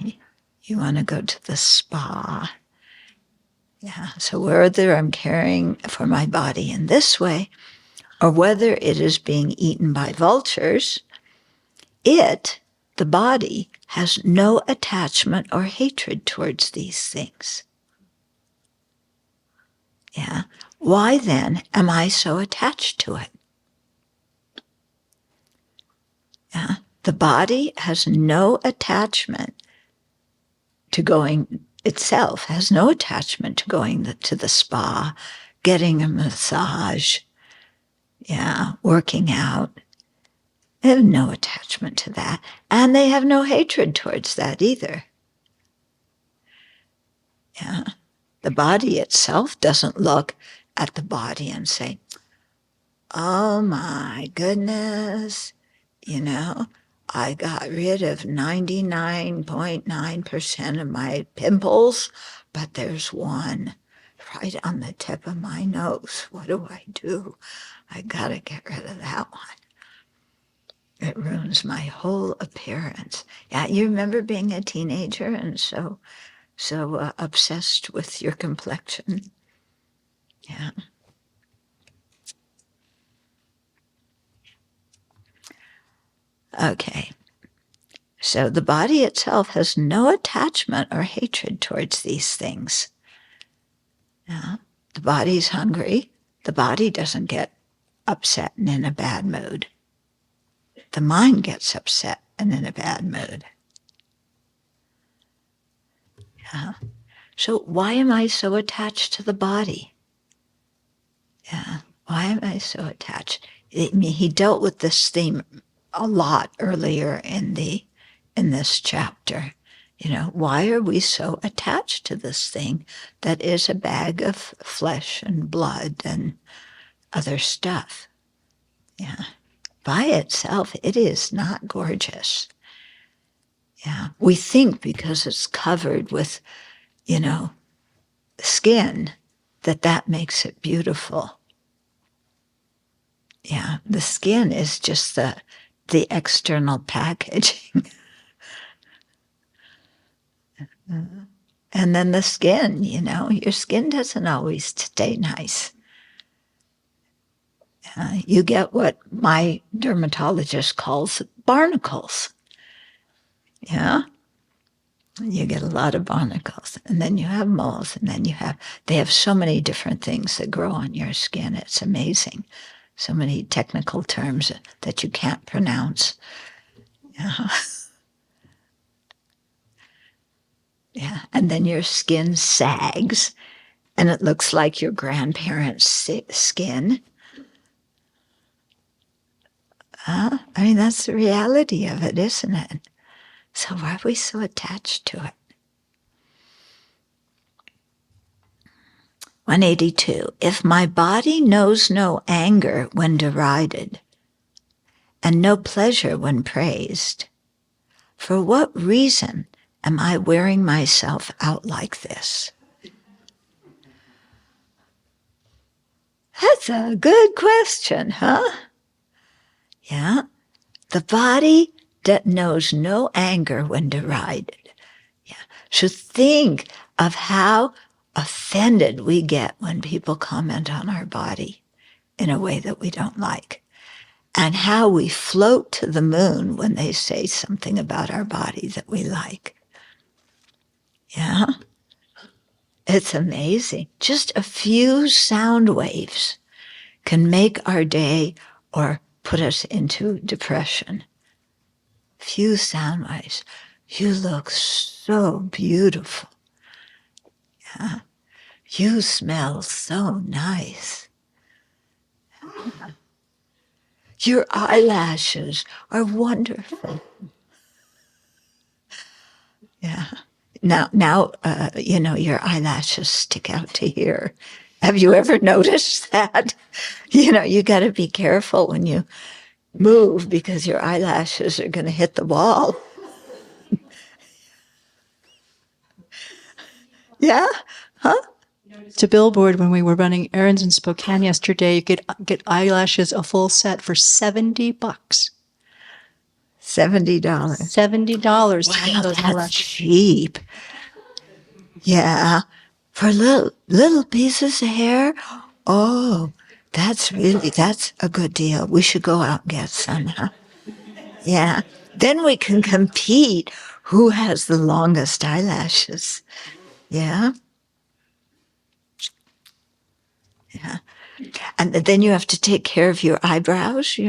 A: you want to go to the spa. Yeah, so whether I'm caring for my body in this way or whether it is being eaten by vultures, the body, has no attachment or hatred towards these things. Yeah. Why then am I so attached to it? Yeah. The body has no attachment to going itself, has no attachment to going to the spa, getting a massage, working out. They have no attachment to that, and they have no hatred towards that either. Yeah. The body itself doesn't look at the body and say, oh my goodness, I got rid of 99.9% of my pimples, but there's one right on the tip of my nose. What do? I gotta get rid of that one. It ruins my whole appearance. Yeah, you remember being a teenager and so obsessed with your complexion? Yeah. Okay. So the body itself has no attachment or hatred towards these things. Yeah. The body's hungry. The body doesn't get upset and in a bad mood. The mind gets upset and in a bad mood. Yeah. So why am I so attached to the body? Yeah. Why am I so attached? He dealt with this theme a lot earlier in this chapter. Why are we so attached to this thing that is a bag of flesh and blood and other stuff? Yeah. By itself, it is not gorgeous. Yeah. We think because it's covered with, skin, that makes it beautiful. Yeah. The skin is just the external packaging. And then the skin, your skin doesn't always stay nice. You get what my dermatologist calls barnacles. Yeah? You get a lot of barnacles. And then you have moles. And then they have so many different things that grow on your skin. It's amazing. So many technical terms that you can't pronounce. Yeah. Yeah. And then your skin sags. And it looks like your grandparents' skin. That's the reality of it, isn't it? So why are we so attached to it? 182. If my body knows no anger when derided, and no pleasure when praised, for what reason am I wearing myself out like this? That's a good question, huh? Yeah. The body that knows no anger when derided. Yeah. So think of how offended we get when people comment on our body. in a way that we don't like, and how we float to the moon when they say something about our body that we like. Yeah? It's amazing. Just a few sound waves can make our day or put us into depression. Few sound waves. You look so beautiful. Yeah. You smell so nice. Your eyelashes are wonderful. Yeah. Now, your eyelashes stick out to here. Have you ever noticed that? You got to be careful when you move because your eyelashes are going to hit the wall. Yeah? Huh?
C: To Billboard, when we were running errands in Spokane yesterday, you could get eyelashes, a full set, for $70.
A: $70.
C: $70 to get
A: Wow,
C: those
A: that's
C: eyelashes.
A: cheap. Yeah. For little pieces of hair. Oh, that's a good deal. We should go out and get some, huh? Yeah. Then we can compete who has the longest eyelashes. Yeah. Yeah. And then you have to take care of your eyebrows,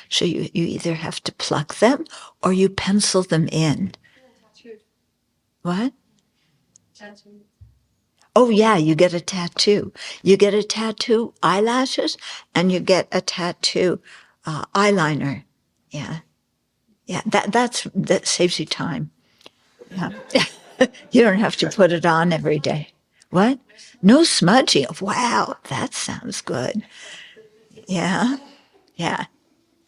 A: So you either have to pluck them or you pencil them in. What?
B: Tattoo.
A: Oh, yeah, you get a tattoo. You get a tattoo eyelashes and you get a tattoo eyeliner. Yeah. Yeah, that saves you time. Yeah. You don't have to put it on every day. What? No smudging. Wow, that sounds good. Yeah. Yeah.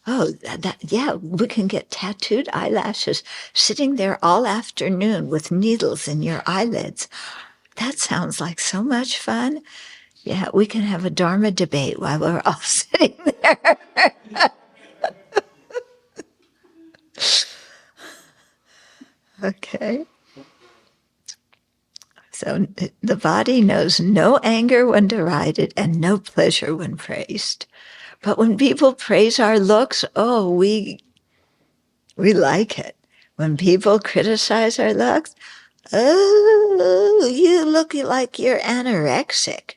A: Oh, yeah, we can get tattooed eyelashes sitting there all afternoon with needles in your eyelids. That sounds like so much fun. Yeah, we can have a Dharma debate while we're all sitting there. Okay. So the body knows no anger when derided and no pleasure when praised. But when people praise our looks, oh, we like it. When people criticize our looks, oh, you look like you're anorexic.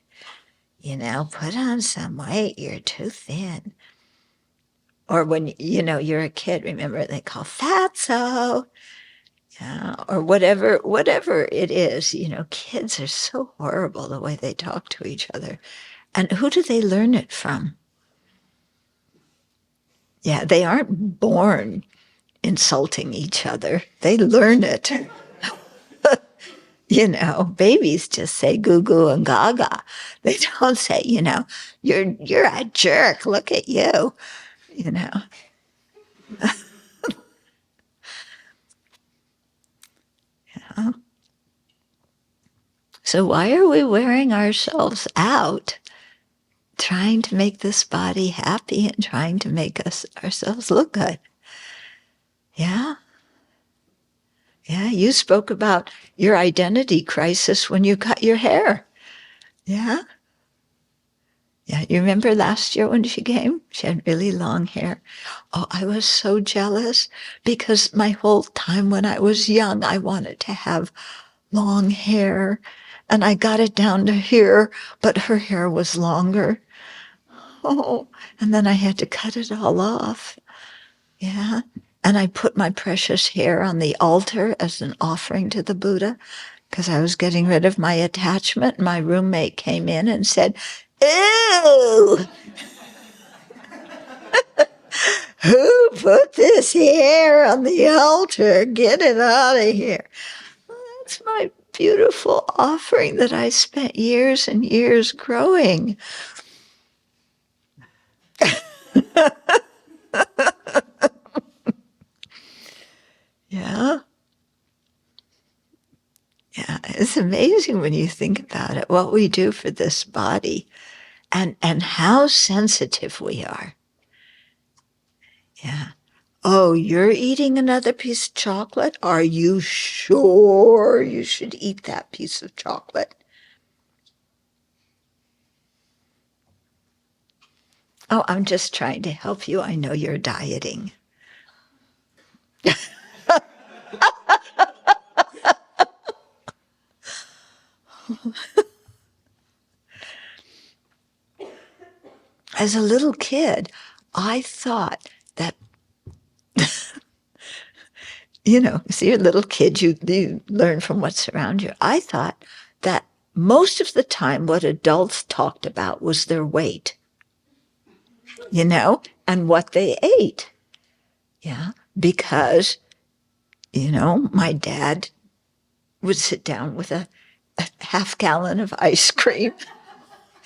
A: Put on some weight. You're too thin. Or when, you're a kid, remember they call fatso. Yeah, or whatever it is. Kids are so horrible the way they talk to each other. And who do they learn it from? Yeah, they aren't born insulting each other. They learn it. Babies just say goo goo and gaga. They don't say, you're a jerk. Look at you. Yeah. So why are we wearing ourselves out, trying to make this body happy and trying to make ourselves look good? Yeah. Yeah, you spoke about your identity crisis when you cut your hair. Yeah. Yeah, you remember last year when she came? She had really long hair. Oh, I was so jealous because my whole time when I was young, I wanted to have long hair. And I got it down to here, but her hair was longer. Oh, and then I had to cut it all off. Yeah. And I put my precious hair on the altar as an offering to the Buddha because I was getting rid of my attachment. My roommate came in and said, "Ew, who put this hair on the altar? Get it out of here." Well, that's my beautiful offering that I spent years and years growing. Yeah. Yeah, it's amazing when you think about it, what we do for this body and how sensitive we are. Yeah. Oh, you're eating another piece of chocolate? Are you sure you should eat that piece of chocolate? Oh, I'm just trying to help you. I know you're dieting. As a little kid, I thought that, see, you're a little kid, you learn from what's around you. I thought that most of the time what adults talked about was their weight, and what they ate. Yeah, because, my dad would sit down with a half gallon of ice cream.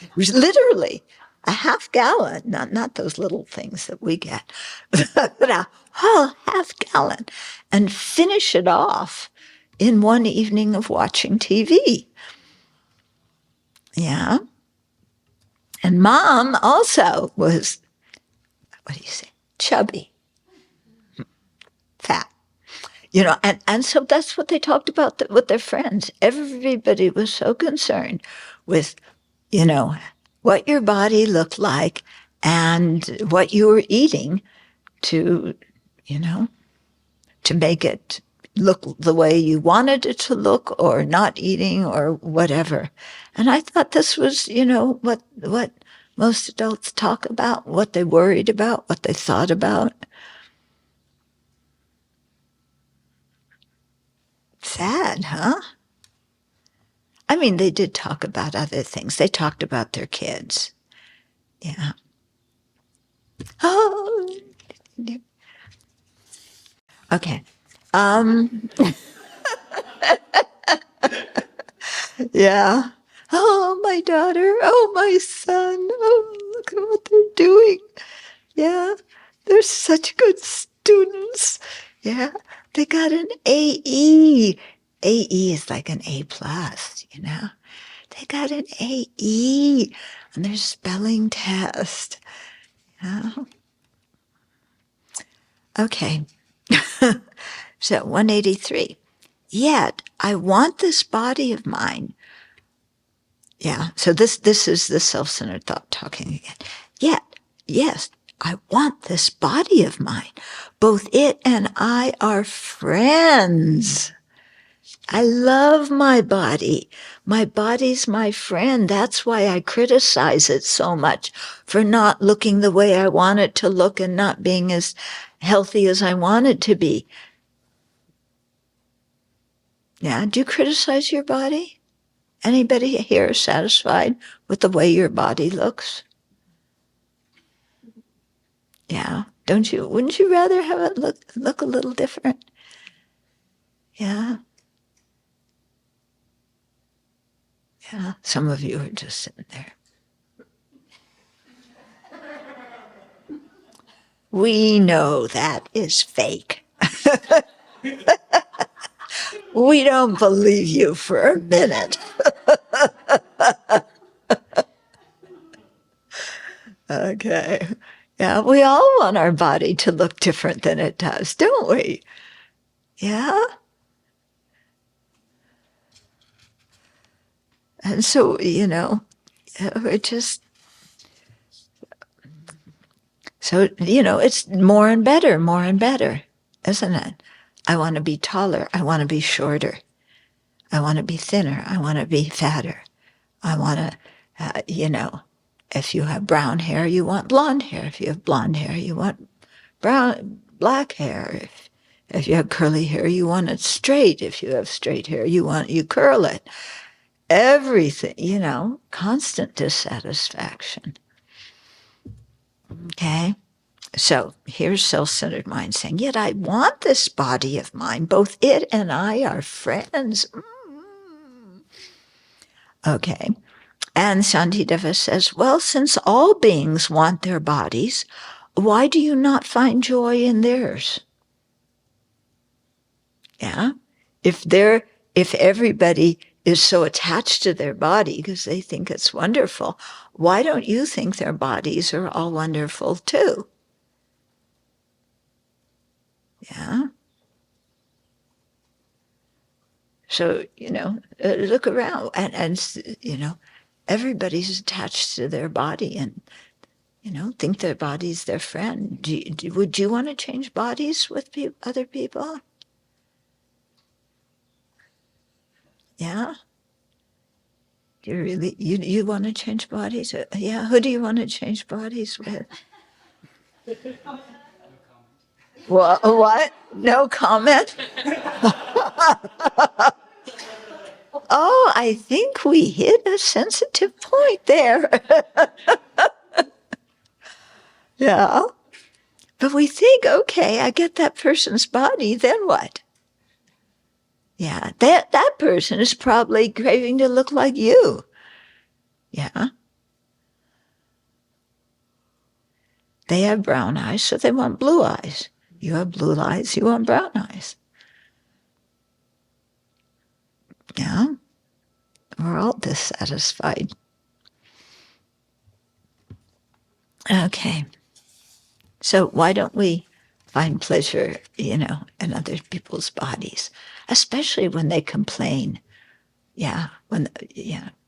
A: It was literally a half gallon, not those little things that we get, but a whole half gallon, and finish it off in one evening of watching TV. Yeah. And Mom also was, what do you say, chubby, fat. And so that's what they talked about with their friends. Everybody was so concerned with, what your body looked like and what you were eating to, to make it look the way you wanted it to look, or not eating, or whatever. And I thought this was, what most adults talk about, what they worried about, what they thought about. Sad, huh? I mean, they did talk about other things. They talked about their kids. Yeah. Oh. Okay. Yeah. Oh, my daughter. Oh, my son. Oh, look at what they're doing. Yeah. They're such good students. Yeah. They got an AE. AE is like an A plus, They got an AE on their spelling test. Yeah. Okay. So 183. Yet I want this body of mine. Yeah. So this is the self-centered thought talking again. Yet, yes, I want this body of mine. Both it and I are friends. I love my body. My body's my friend. That's why I criticize it so much for not looking the way I want it to look and not being as healthy as I want it to be. Yeah, do you criticize your body? Anybody here satisfied with the way your body looks? Yeah, don't you? Wouldn't you rather have it look a little different? Yeah. Yeah, some of you are just sitting there. We know that is fake. We don't believe you for a minute. Okay. Yeah, we all want our body to look different than it does, don't we? Yeah? And so, we're just, so, it's more and better, isn't it? I want to be taller. I want to be shorter. I want to be thinner. I want to be fatter. I want to, if you have brown hair, you want blonde hair. If you have blonde hair, you want black hair. If you have curly hair, you want it straight. If you have straight hair, you curl it. Everything, constant dissatisfaction. Okay? So here's self-centered mind saying, yet I want this body of mine. Both it and I are friends. Okay. And Shantideva says, well, since all beings want their bodies, why do you not find joy in theirs? Yeah. If everybody is so attached to their body because they think it's wonderful, why don't you think their bodies are all wonderful too? Yeah. So, look around and everybody's attached to their body, and think their body's their friend. Would you want to change bodies with other people? Yeah? Do you really, you want to change bodies? Yeah, who do you want to change bodies with? What? No comment? Oh, I think we hit a sensitive point there. Yeah. But we think, okay, I get that person's body, then what? Yeah, that person is probably craving to look like you. Yeah. They have brown eyes, so they want blue eyes. You have blue eyes, you want brown eyes. Yeah. We're all dissatisfied. Okay. So why don't we find pleasure, in other people's bodies, especially when they complain? Yeah.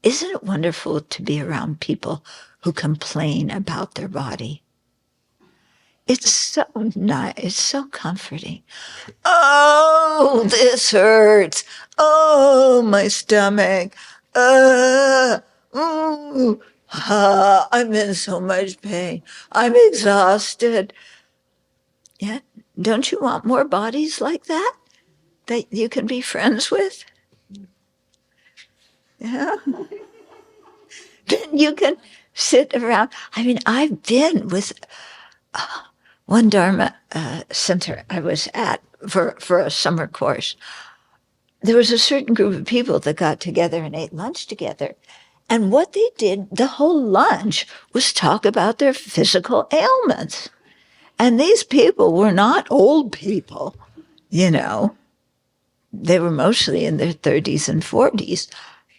A: Isn't it wonderful to be around people who complain about their body? It's so nice. It's so comforting. Oh, this hurts. Oh, my stomach. I'm in so much pain. I'm exhausted. Yeah. Don't you want more bodies like that you can be friends with? Yeah. Then you can sit around. I mean, I've been with one Dharma center I was at for a summer course. There was a certain group of people that got together and ate lunch together. And what they did, the whole lunch, was talk about their physical ailments. And these people were not old people, They were mostly in their 30s and 40s.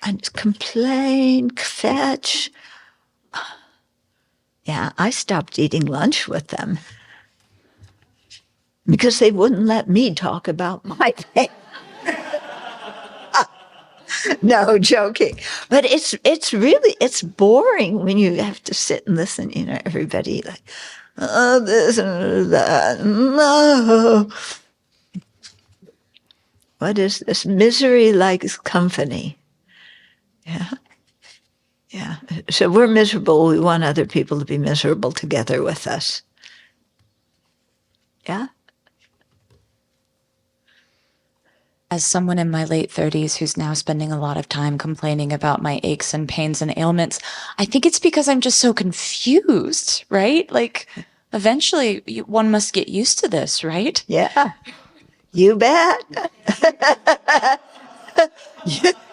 A: And complain, fetch. Yeah, I stopped eating lunch with them because they wouldn't let me talk about my pain. No, joking. But it's boring when you have to sit and listen, everybody like, oh, this and that. No. What is this? Misery likes company. Yeah. Yeah. So we're miserable. We want other people to be miserable together with us. Yeah.
D: As someone in my late 30s who's now spending a lot of time complaining about my aches and pains and ailments, I think it's because I'm just so confused, right? Like, eventually one must get used to this, right?
A: Yeah. You bet.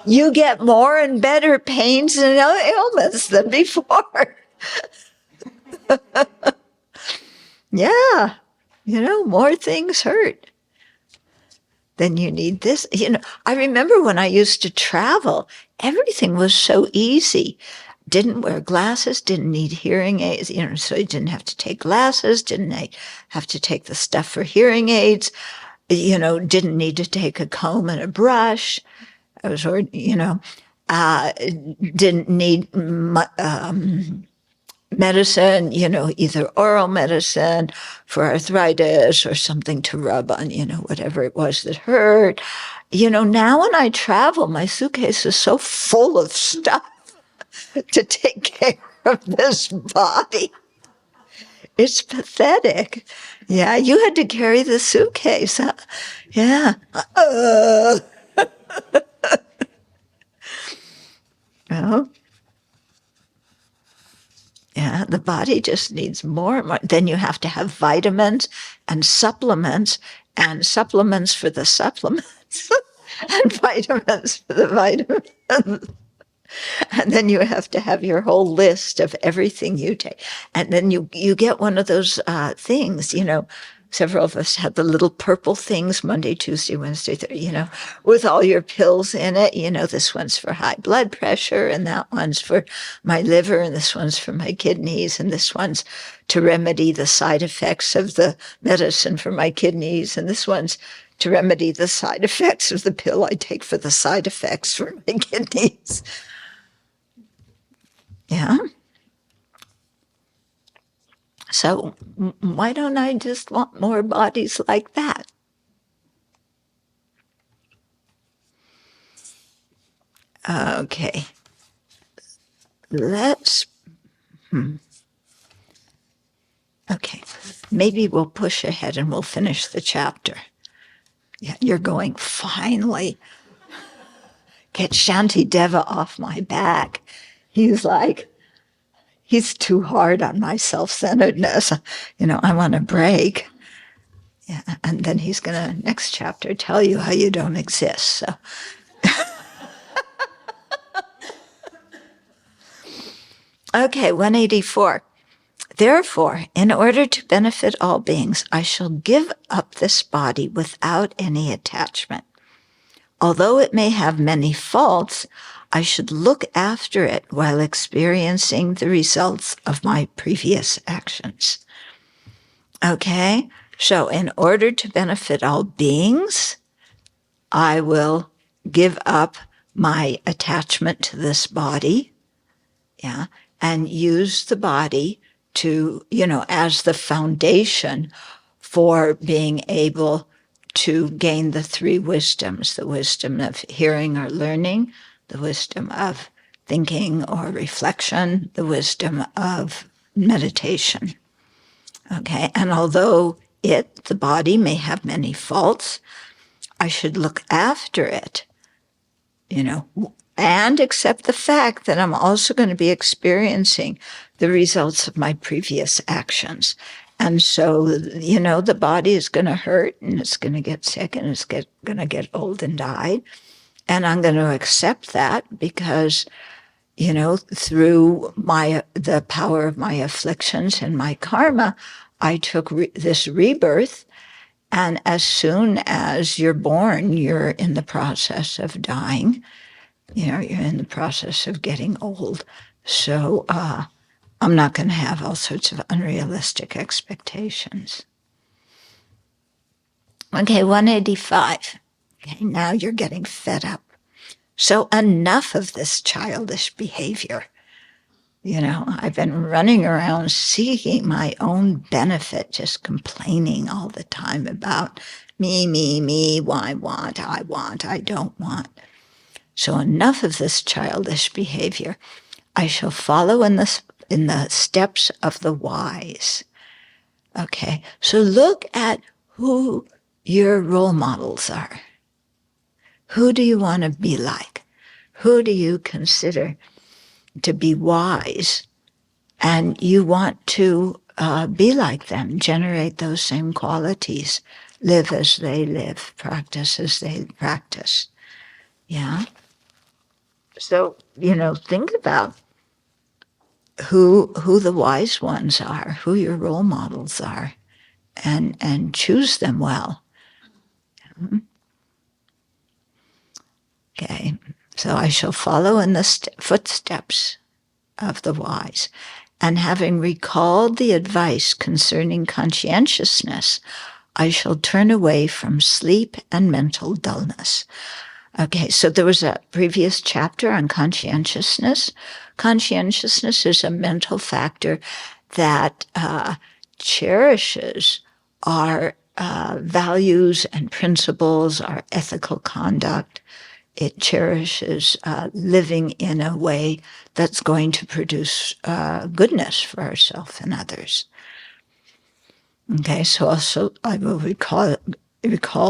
A: You get more and better pains and ailments than before. Yeah. More things hurt. Then you need this. I remember when I used to travel, everything was so easy. Didn't wear glasses, didn't need hearing aids, so you didn't have to take glasses, didn't have to take the stuff for hearing aids, didn't need to take a comb and a brush. I was, didn't need medicine, either oral medicine for arthritis or something to rub on, whatever it was that hurt. Now when I travel, my suitcase is so full of stuff to take care of this body. It's pathetic. Yeah, you had to carry the suitcase. Huh? Yeah. Well, yeah, the body just needs more and more. Then you have to have vitamins and supplements for the supplements and vitamins for the vitamins. And then you have to have your whole list of everything you take. And then you get one of those things, several of us had the little purple things, Monday, Tuesday, Wednesday, Thursday, with all your pills in it. This one's for high blood pressure, and that one's for my liver, and this one's for my kidneys, and this one's to remedy the side effects of the medicine for my kidneys, and this one's to remedy the side effects of the pill I take for the side effects for my kidneys. Yeah. So why don't I just want more bodies like that? Okay. Let's, okay. Maybe we'll push ahead and we'll finish the chapter. Yeah, you're going, finally. Get Shantideva off my back. He's like, he's too hard on my self-centeredness. I want a break. Yeah, and then he's going to, next chapter, tell you how you don't exist. So. Okay, 184. Therefore, in order to benefit all beings, I shall give up this body without any attachment. Although it may have many faults, I should look after it while experiencing the results of my previous actions. Okay, so in order to benefit all beings, I will give up my attachment to this body, yeah, and use the body to, as the foundation for being able to gain the three wisdoms, the wisdom of hearing or learning, the wisdom of thinking or reflection, the wisdom of meditation. Okay, and although the body may have many faults, I should look after it, and accept the fact that I'm also going to be experiencing the results of my previous actions. And so, the body is going to hurt and it's going to get sick and it's going to get old and die. And I'm going to accept that because, through the power of my afflictions and my karma, I took this rebirth. And as soon as you're born, you're in the process of dying. You're in the process of getting old. So I'm not going to have all sorts of unrealistic expectations. Okay, 185. Okay, now you're getting fed up. So enough of this childish behavior. I've been running around seeking my own benefit, just complaining all the time about me, why I don't want. So enough of this childish behavior. I shall follow in the steps of the wise. Okay, so look at who your role models are. Who do you want to be like? Who do you consider to be wise? And you want to be like them, generate those same qualities, live as they live, practice as they practice. Yeah? So, think about who the wise ones are, who your role models are, and choose them well. Okay, so I shall follow in the footsteps of the wise, and having recalled the advice concerning conscientiousness, I shall turn away from sleep and mental dullness. Okay, so there was a previous chapter on conscientiousness. Conscientiousness is a mental factor that cherishes our values and principles, our ethical conduct. It cherishes living in a way that's going to produce goodness for ourselves and others. Okay, so also I will recall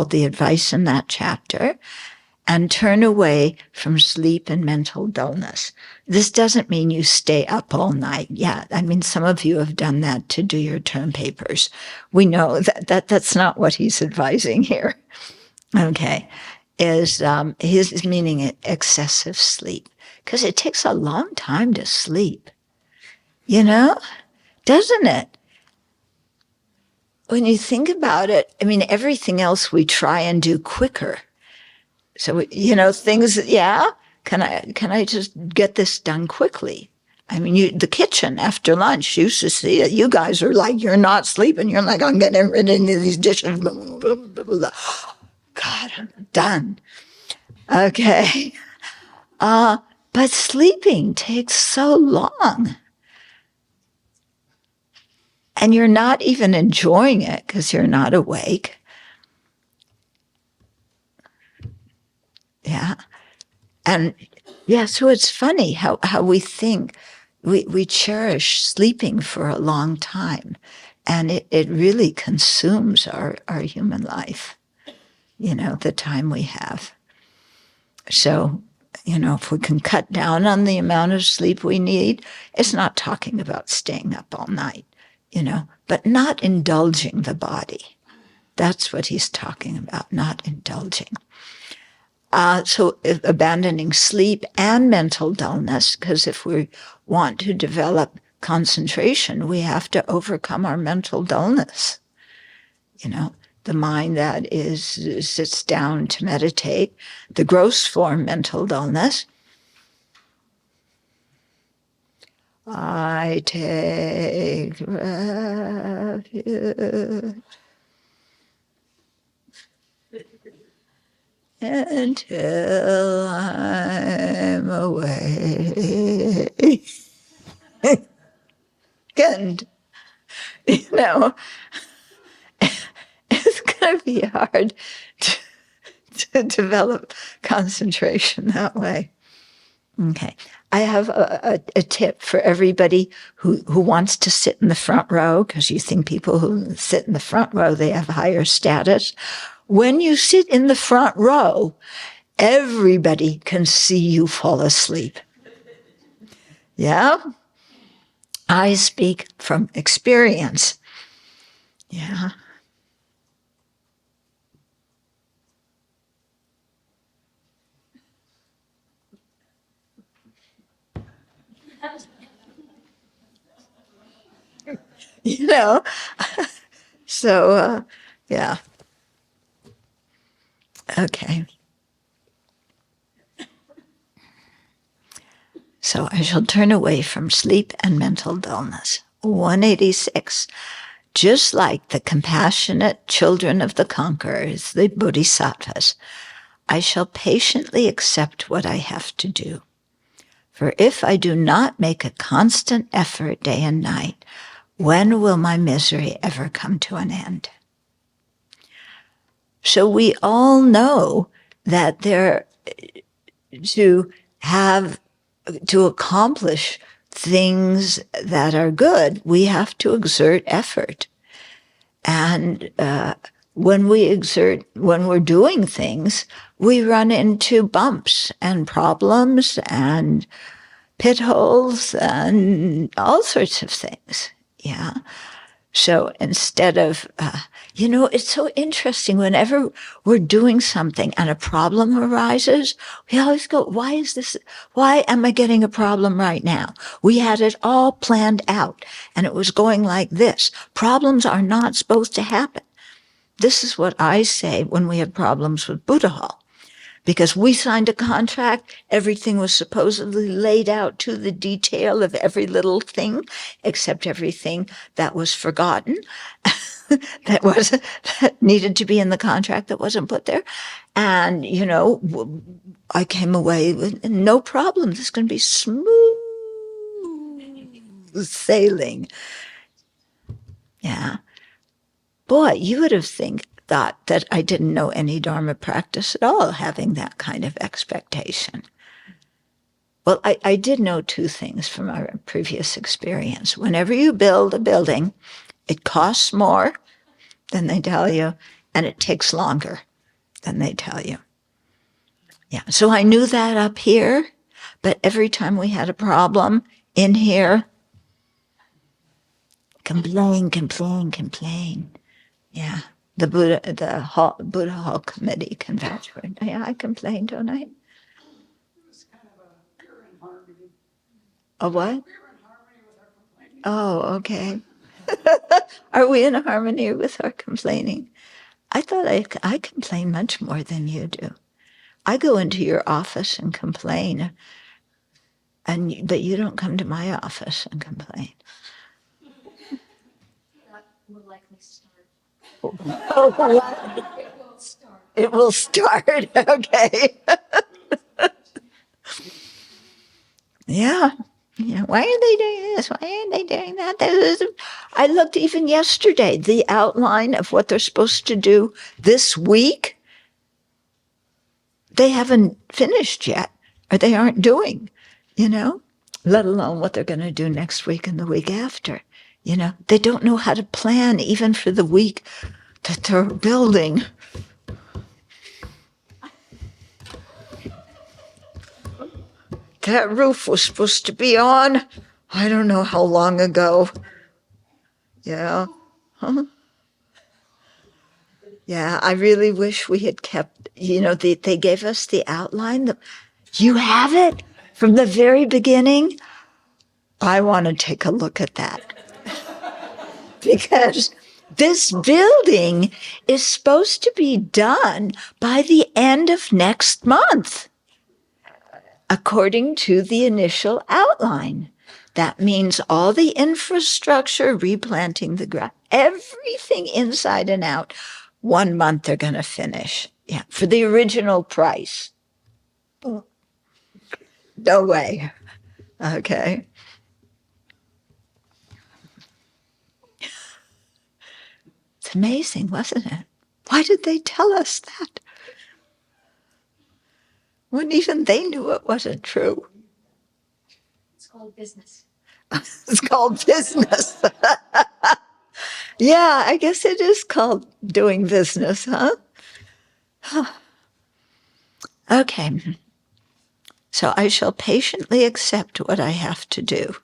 A: the advice in that chapter, and turn away from sleep and mental dullness. This doesn't mean you stay up all night. Yeah, I mean, some of you have done that to do your term papers. We know that's not what he's advising here. Okay, is meaning excessive sleep, because it takes a long time to sleep. Doesn't it? When you think about it, I mean, everything else we try and do quicker. So, things, yeah, can I just get this done quickly? I mean, the kitchen after lunch, you used to see it. You guys are like, you're not sleeping. You're like, I'm getting rid of these dishes. Blah, blah, blah, blah. God, I'm done. Okay. But sleeping takes so long. And you're not even enjoying it because you're not awake. Yeah. And yeah, so it's funny how we think we cherish sleeping for a long time, and it really consumes our human life, the time we have. So, if we can cut down on the amount of sleep we need, it's not talking about staying up all night, but not indulging the body. That's what he's talking about, not indulging. So abandoning sleep and mental dullness, because if we want to develop concentration, we have to overcome our mental dullness. The mind that sits down to meditate, the gross form mental dullness. I take refuge until I'm awake. And, it's going to be hard to develop concentration that way. Okay. I have a tip for everybody who wants to sit in the front row, because you think people who sit in the front row, they have higher status. When you sit in the front row, everybody can see you fall asleep. Yeah? I speak from experience. Yeah. So, yeah. Okay. So I shall turn away from sleep and mental dullness. 186. Just like the compassionate children of the conquerors, the Bodhisattvas, I shall patiently accept what I have to do. For if I do not make a constant effort day and night, when will my misery ever come to an end? So we all know that to accomplish things that are good, we have to exert effort. And when we're doing things, we run into bumps and problems and pit holes and all sorts of things. Yeah. So instead of, it's so interesting. Whenever we're doing something and a problem arises, we always go, why am I getting a problem right now? We had it all planned out and it was going like this. Problems are not supposed to happen. This is what I say when we have problems with Buddha Hall. Because we signed a contract, everything was supposedly laid out to the detail of every little thing, except everything that was forgotten, that needed to be in the contract that wasn't put there. And, I came away with no problem. This is going to be smooth sailing. Yeah. Boy, you would have thought that I didn't know any Dharma practice at all, having that kind of expectation. Well, I did know two things from our previous experience. Whenever you build a building, it costs more than they tell you, and it takes longer than they tell you. Yeah, so I knew that up here, but every time we had a problem in here, complain. Yeah. The Buddha Hall Committee can vouch for it. Yeah, I complain, don't I?
B: It was kind of we're in harmony.
A: A what?
B: We're in harmony with our complaining.
A: Oh, okay. Are we in harmony with our complaining? I thought I complain much more than you do. I go into your office and complain, but you don't come to my office and complain.
E: That will likely start.
A: It will start. Okay. Yeah. Why are they doing this? Why aren't they doing that? I looked even yesterday, the outline of what they're supposed to do this week. They haven't finished yet, or they aren't doing, let alone what they're going to do next week and the week after. They don't know how to plan even for the week that they're building. That roof was supposed to be on, I don't know how long ago. Yeah. Huh? Yeah, I really wish we had kept, they gave us the outline. You have it from the very beginning? I want to take a look at that. Because this building is supposed to be done by the end of next month, according to the initial outline. That means all the infrastructure, replanting the ground, everything inside and out. 1 month they're going to finish. Yeah, for the original price. No way. Okay. It's amazing, wasn't it? Why did they tell us that? When even they knew it wasn't true.
E: It's called business.
A: It's called business. Yeah, I guess it is called doing business, huh? Okay. So I shall patiently accept what I have to do.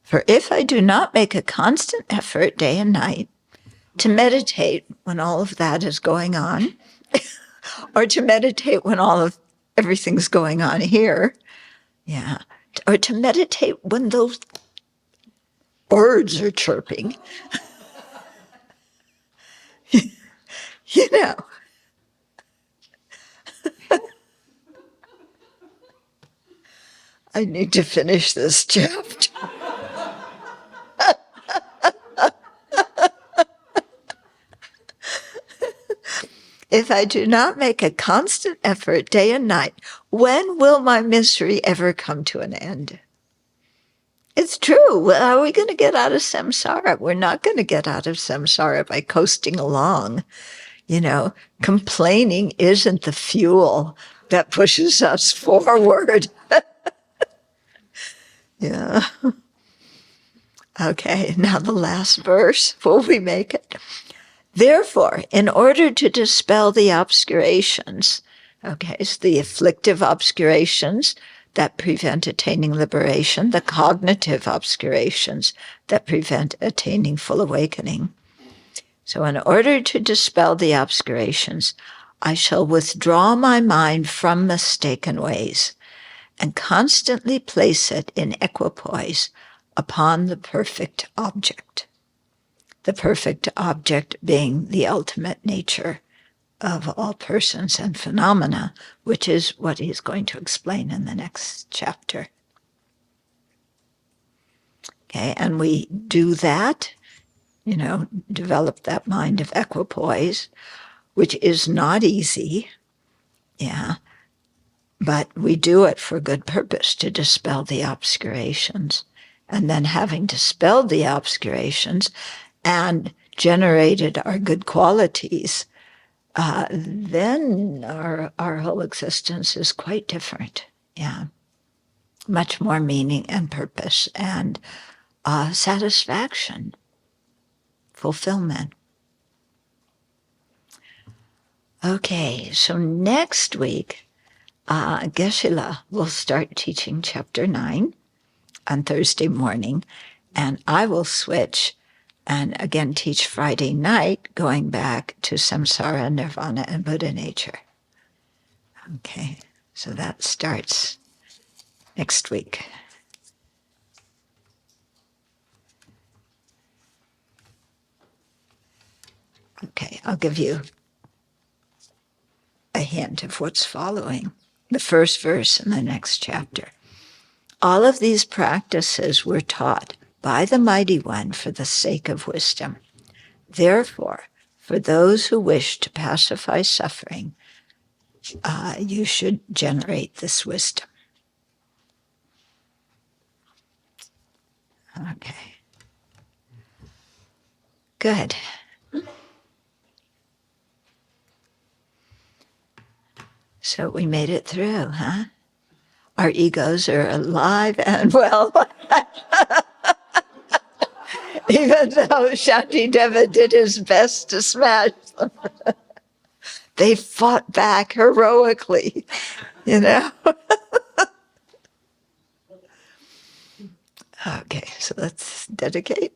A: For if I do not make a constant effort day and night to meditate when all of that is going on, or to meditate when everything's going on here, yeah, or to meditate when those birds are chirping, I need to finish this chapter. If I do not make a constant effort day and night, when will my misery ever come to an end? It's true. Are we going to get out of samsara? We're not going to get out of samsara by coasting along. Complaining isn't the fuel that pushes us forward. Yeah. Okay, now the last verse. Will we make it? Therefore, in order to dispel the obscurations, okay, so the afflictive obscurations that prevent attaining liberation, the cognitive obscurations that prevent attaining full awakening. So in order to dispel the obscurations, I shall withdraw my mind from mistaken ways and constantly place it in equipoise upon the perfect object. The perfect object being the ultimate nature of all persons and phenomena, which is what he's going to explain in the next chapter. Okay, and we do that, develop that mind of equipoise, which is not easy, yeah, but we do it for good purpose, to dispel the obscurations. And then having dispelled the obscurations and generated our good qualities, then our whole existence is quite different. Yeah, much more meaning and purpose and satisfaction, fulfillment. Okay, so next week, Geshe-la will start teaching chapter 9 on Thursday morning, and I will switch and again teach Friday night, going back to samsara, nirvana, and Buddha nature. Okay, so that starts next week. Okay, I'll give you a hint of what's following. The first verse in the next chapter. All of these practices were taught by the Mighty One for the sake of wisdom. Therefore, for those who wish to pacify suffering you should generate this wisdom. Okay. Good. So we made it through, huh? Our egos are alive and well. Even though Shantideva did his best to smash them, they fought back heroically, you know? Okay, so let's dedicate.